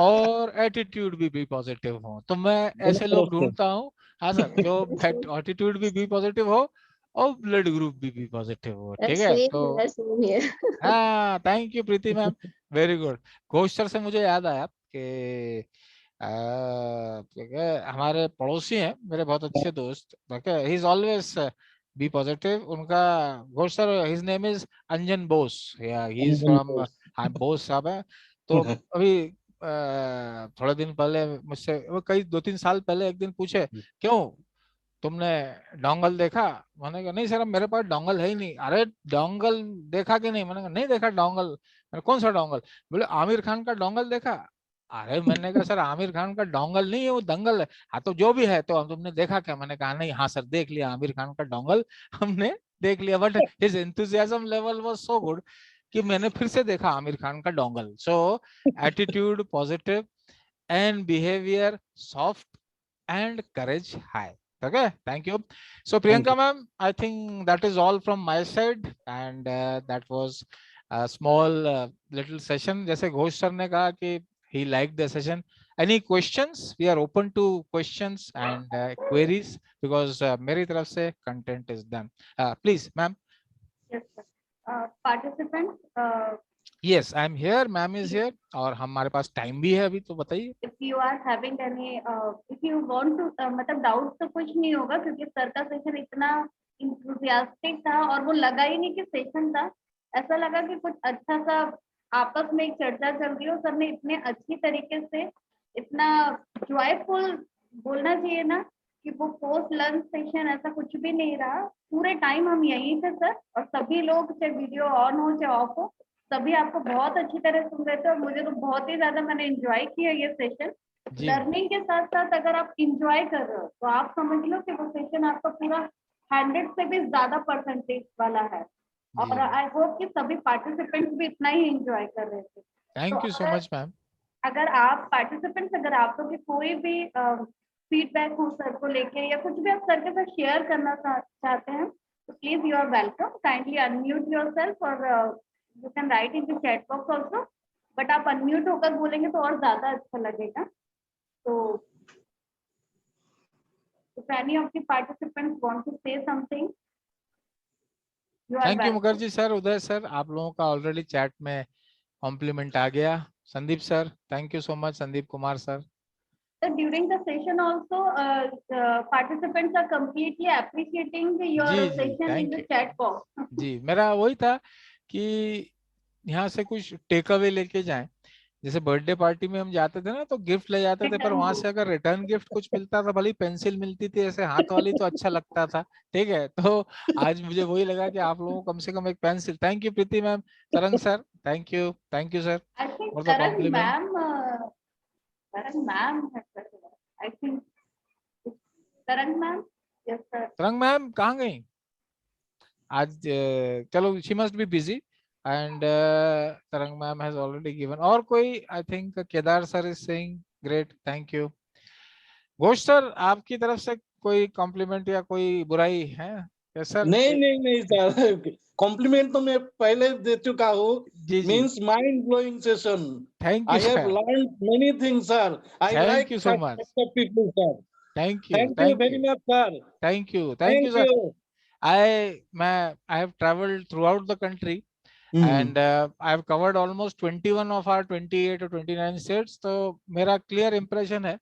और एटीट्यूड भी पॉजिटिव हूँ, तो मैं ऐसे लोग ढूंढता हूँ, हाँ सर, जो एटीट्यूड भी पॉजिटिव हो और ब्लड ग्रुप भी पॉजिटिव हो। ठीक है, तो हाँ, thank you Preeti ma'am, very good. Ghosh sir से मुझे याद आया कि हमारे पड़ोसी हैं, मेरे बहुत अच्छे दोस्त, he is always be positive. उनका Ghosh sir, his name is Anjan Bose, या ही इज फ्रॉम, हाँ बोस साहब है। तो अभी थोड़े दिन पहले मुझसे, वो कई 2-3 साल पहले एक दिन पूछे, क्यों तुमने डोंगल देखा? मैंने कहा नहीं सर, मेरे पास डोंगल है ही नहीं। अरे डोंगल देखा कि नहीं? मैंने कहा नहीं देखा डोंगल। मैंने कौन सा डोंगल? बोले आमिर खान का डोंगल देखा। अरे मैंने कहा सर आमिर खान का डोंगल नहीं है, वो दंगल है। हाँ तो जो भी है, तो हम तुमने देखा क्या? मैंने कहा नहीं, हाँ सर देख लिया आमिर खान का डोंगल हमने देख लिया, but his enthusiasm level was so good कि मैंने फिर से देखा आमिर खान का dongle. So attitude positive and behavior soft and courage high. Okay, thank you. So Priyanka ma'am, I think that is all from my side, and that was a small little session. जैसे Ghosh sir ने कहा कि he liked the session. Any questions? We are open to questions and queries because मेरी तरफ से content is done. Please ma'am. Yes, sir. Participants, Yes, I am here. Ma'am is here. और हमारे पास time भी है अभी, तो बताइए. if you are having any, if you want to, मतलब डाउट तो कुछ नहीं होगा क्योंकि सर का सेशन इतना इंथुसियास्टिक था और वो लगा ही नहीं कि सेशन था, ऐसा लगा कि कुछ अच्छा सा आपस में एक चर्चा चल रही हो। सर ने इतने अच्छी तरीके से इतना जॉयफुल बोलना चाहिए ना कि वो पोस्ट लंच सेशन ऐसा कुछ भी नहीं रहा। पूरे टाइम हम यहीं थे सर, और सभी लोग चाहे वीडियो ऑन हो चाहे ऑफ हो, सभी आपको बहुत अच्छी तरह सुन रहे थे और मुझे तो बहुत ही ज्यादा मैंने एंजॉय किया ये सेशन। लर्निंग के साथ साथ अगर आप एंजॉय कर रहे हो तो आप समझ लो कि वो सेशन आपका पूरा 100 से भी ज्यादा परसेंटेज वाला है। और आई होप कि सभी पार्टिसिपेंट्स भी इतना ही एंजॉय कर रहे थे। Thank you so much ma'am. अगर आप पार्टिसिपेंट्स, अगर आप लोग की कोई भी फीडबैक हो सर को लेके या कुछ भी आप सर के साथ शेयर करना चाहते हैं तो please you are welcome. Kindly unmute yourself और you can write in the chat box also, but आप अनम्यूट होकर बोलेंगे तो और ज्यादा अच्छा लगेगा। तो if any of the participants want to say something, you are thank you welcome. Mukherjee sir, Uday sir, आप लोगों का ऑलरेडी चैट में कॉम्प्लीमेंट आ गया। Sandeep sir, thank you so much. Sandeep Kumar sir, So during the session also, participants are completely appreciating your जी जी session in thank the you. chat box. जी मेरा वही था कि यहाँ से कुछ टेक अवे लेके जाएं। जैसे बर्थडे पार्टी में हम जाते थे ना तो गिफ्ट ले जाते थे, पर वहां से अगर रिटर्न गिफ्ट कुछ मिलता था, भले पेंसिल मिलती थी ऐसे हाथ वाली, तो अच्छा लगता था। ठीक है, तो आज मुझे वही लगा कि आप लोगों को कम से कम एक pencil. Thank you Preeti ma'am, Tarang sir, thank you sir I think for the Tarang compliment. ma'am has said that. I think Tarang ma'am, yes sir. Tarang ma'am कहाँ गई आज? चलो, she must be busy and Tarang ma'am has already given. और कोई? I think Kedar sir is saying great, thank you. Ghosh sir, आपकी तरफ से कोई कॉम्प्लीमेंट या कोई बुराई है? Yes sir. नहीं सर, कॉम्प्लीमेंट तो मैं पहले दे चुका हूँ। जी जी, means mind blowing session. Thank you I have sir, learned many things, sir. I thank like you so such much, type of people, sir. Thank you Thank you very much, sir. Thank you Thank sir. you. I have traveled throughout the country and I have covered almost 21 of our 28 or 29 states. तो मेरा clear impression है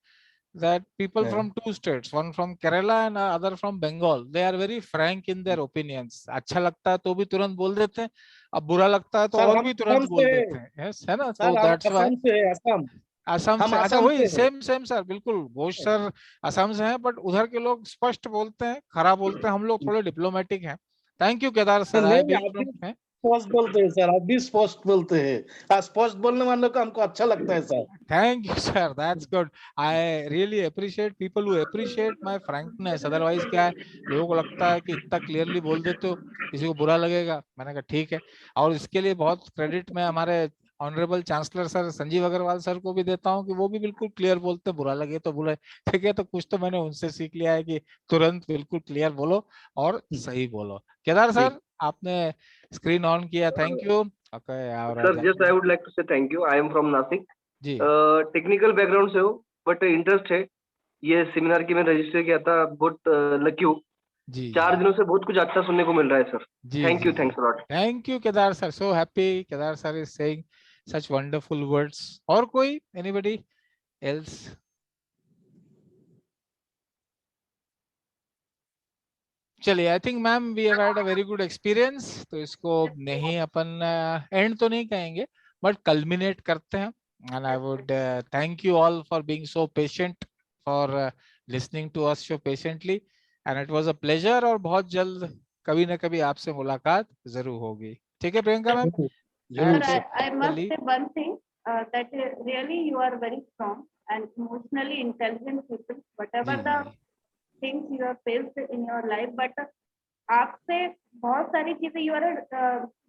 that people Yeah. from two states, one from Kerala and other from Bengal, they are very frank in their opinions. अच्छा लगता है तो भी तुरंत बोल देते हैं, अब बुरा लगता है तो Sir, और हम भी तुरंत असम बोल से देते हैं। yes, है ना? सर, तो हम that's why असम से हैं, असम। असम हम से, अच्छा असम वही से हैं। सेम सर, बिल्कुल। घोष सर असम से हैं, बट उधर के लोग स्पष्ट बोलते हैं, खरा बोलते हैं, हम लोग थोड़े डिप्लोमेटिक हैं। थैंक यू केदार सर, आई नहीं, बिन आप भी फ्रॉम। स्पष्ट बोलते हैं सर, आप भी स्पष्ट बोलते हैं। स्पष्ट बोलने वालों को हमको अच्छा लगता है sir. Thank you sir, that's good. I really appreciate people who appreciate my frankness. Otherwise क्या है, लोगों को लगता है कि इतना क्लियरली बोल देते हो, किसी को बुरा लगेगा। मैंने कहा ठीक है, और इसके लिए बहुत क्रेडिट मैं हमारे honourable chancellor sir Sanjeev Agarwal sir को भी देता हूं कि वो भी बिल्कुल क्लियर बोलते, बुरा लगे तो बुरा। ठीक है, तो कुछ तो मैंने उनसे सीख लिया है कि तुरंत बिल्कुल क्लियर बोलो और सही बोलो। केदार सर, आपने स्क्रीन ऑन किया, थैंक यू। ओके, और Sir, just I would like to say thank you. I am from Nasik. जी टेक्निकल बैकग्राउंड से हो, बट इंटरेस्ट है। ये सेमिनार की मैंने रजिस्टर किया था, बहुत लकी हूँ। जी 4 दिनों से बहुत कुछ अच्छा सुनने को मिल रहा है सर। जी thank you, thanks lot. Thank you Kedar sir, so happy Kedar sir is saying such wonderful words. और कोई, एनीबॉडी एल्स? चलिए, I think ma'am we have had a very good experience, तो इसको नहीं अपन एंड तो नहीं कहेंगे, बट कल्मिनेट करते हैं। And I would thank you all for being so patient, for listening to us so patiently, and it was a pleasure. और बहुत जल्द कभी ना कभी आपसे मुलाकात जरूर होगी। ठीक है प्रियंका मैम? जरूर Sir, sir. I must say one thing. that really you are very strong and emotionally intelligent people, whatever the जी things you have faced in your life, but आपसे बहुत सारी चीजें you are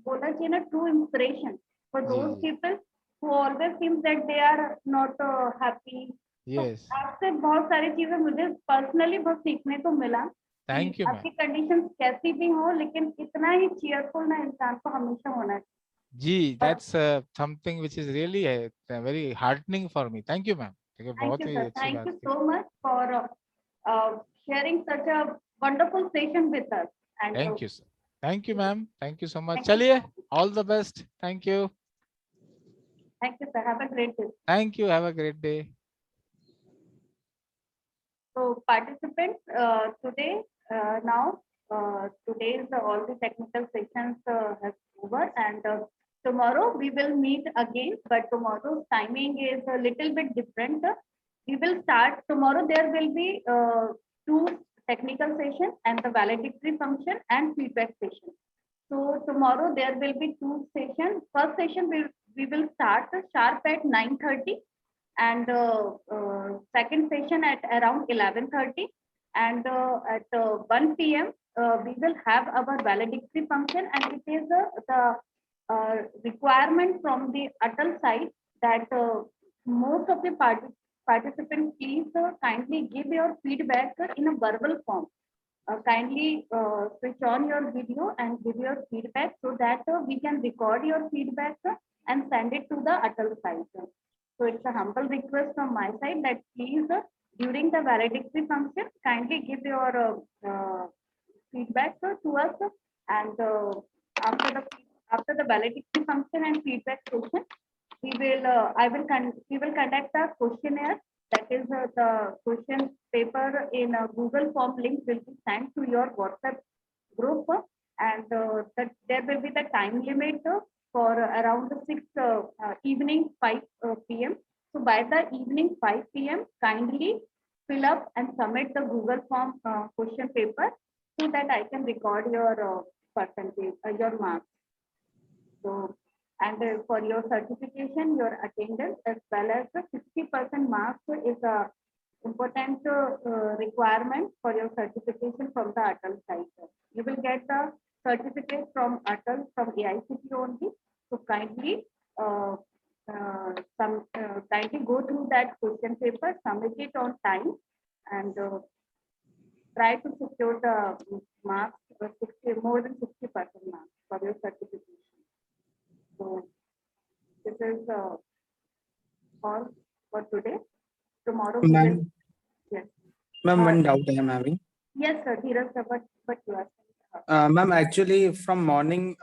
बोलना चाहिए ना true inspiration for those ji people who always seems that they are not happy. तो yes आपसे बहुत सारी चीजें मुझे पर्सनली बहुत सीखने को मिला कि thank you आपकी ma'am कंडीशन कैसी भी हो, लेकिन इतना ही चीयरफुल ना इंसान को हमेशा होना चाहिए. जी that's something which is really very heartening for me. Thank you ma'am. ठीक है Thank बहुत you, ही sir. अच्छी Thank बात you की. so much for sharing such a wonderful session with us. And Thank you sir. Thank you ma'am. Thank you so much. Thank you. चलिए all the best. Thank you. Thank you, sir. Have a great day. Thank you. Have a great day. So, participants, today, today's all the technical sessions has over, and tomorrow we will meet again. But tomorrow's timing is a little bit different. We will start tomorrow. There will be 2 technical sessions and the valedictory function and feedback session. So tomorrow there will be 2 sessions. First session we will start sharp at 9:30, and second session at around 11:30, and at 1 p.m. We will have our valedictory function, and it is the requirement from the Atal side that most of the participants please kindly give your feedback in a verbal form. Kindly switch on your video and give your feedback so that we can record your feedback and send it to the Atal site. So it's a humble request from my side that please during the valedictory function kindly give your feedback to us, and after the valedictory function and feedback session we will conduct a questionnaire, that is the question paper in a Google form link will be sent to your WhatsApp group, and that there will be the time limit for around 6 evening 5 p.m. So by the evening 5 p.m. kindly fill up and submit the Google form question paper so that I can record your percentage, your marks. So, and for your certification, your attendance, as well as the 60% marks is a important requirement for your certification from the Atal site. You will get the certificate from Atal from AICT only. So kindly kindly go through that question paper, submit it on time, and try to secure the marks, more than 60% marks for your certification. So this is all for today. Tomorrow we will. Ma'am, Yes. ma'am, one doubt I am having. Yes, sir. Dheeraj, sir, but you are. Ma'am, actually, from morning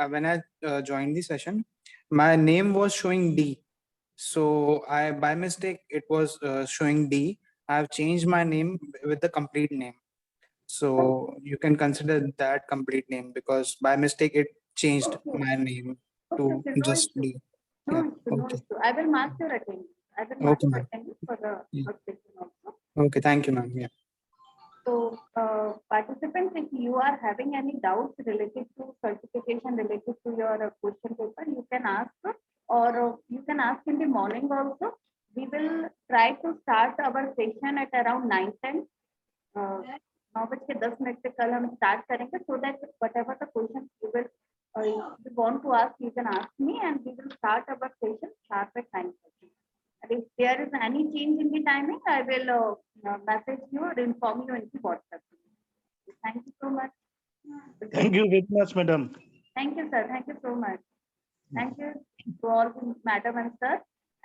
when I joined the session, my name was showing D. So I, by mistake, it was showing D. I have changed my name with the complete name. So you can consider that complete name because by mistake it changed Okay. my name Okay, to okay, no just issue. D. No Yeah. issue, no Okay. issue. I will mark your attendance. I will mark Okay, your ma'am. attendance for the Yeah. first session also. Okay. Thank you, ma'am. Yeah. So, participants, if you are having any doubts related to certification, related to your question paper, you can ask, or you can ask in the morning also. We will try to start our session at around 9:10. 9:10 से कल हम start करेंगे, so that whatever the questions you want to ask, you can ask me, and we will start our session sharp at 9:30. And if there is any change in the timing, I will message you or inform you in the WhatsApp. Thank you so much. Thank you very much, madam. Thank you, sir. Thank you so much. Thank you to all the madam and sir,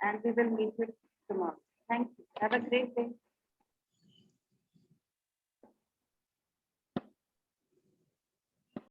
and we will meet you tomorrow. Thank you. Have a great day.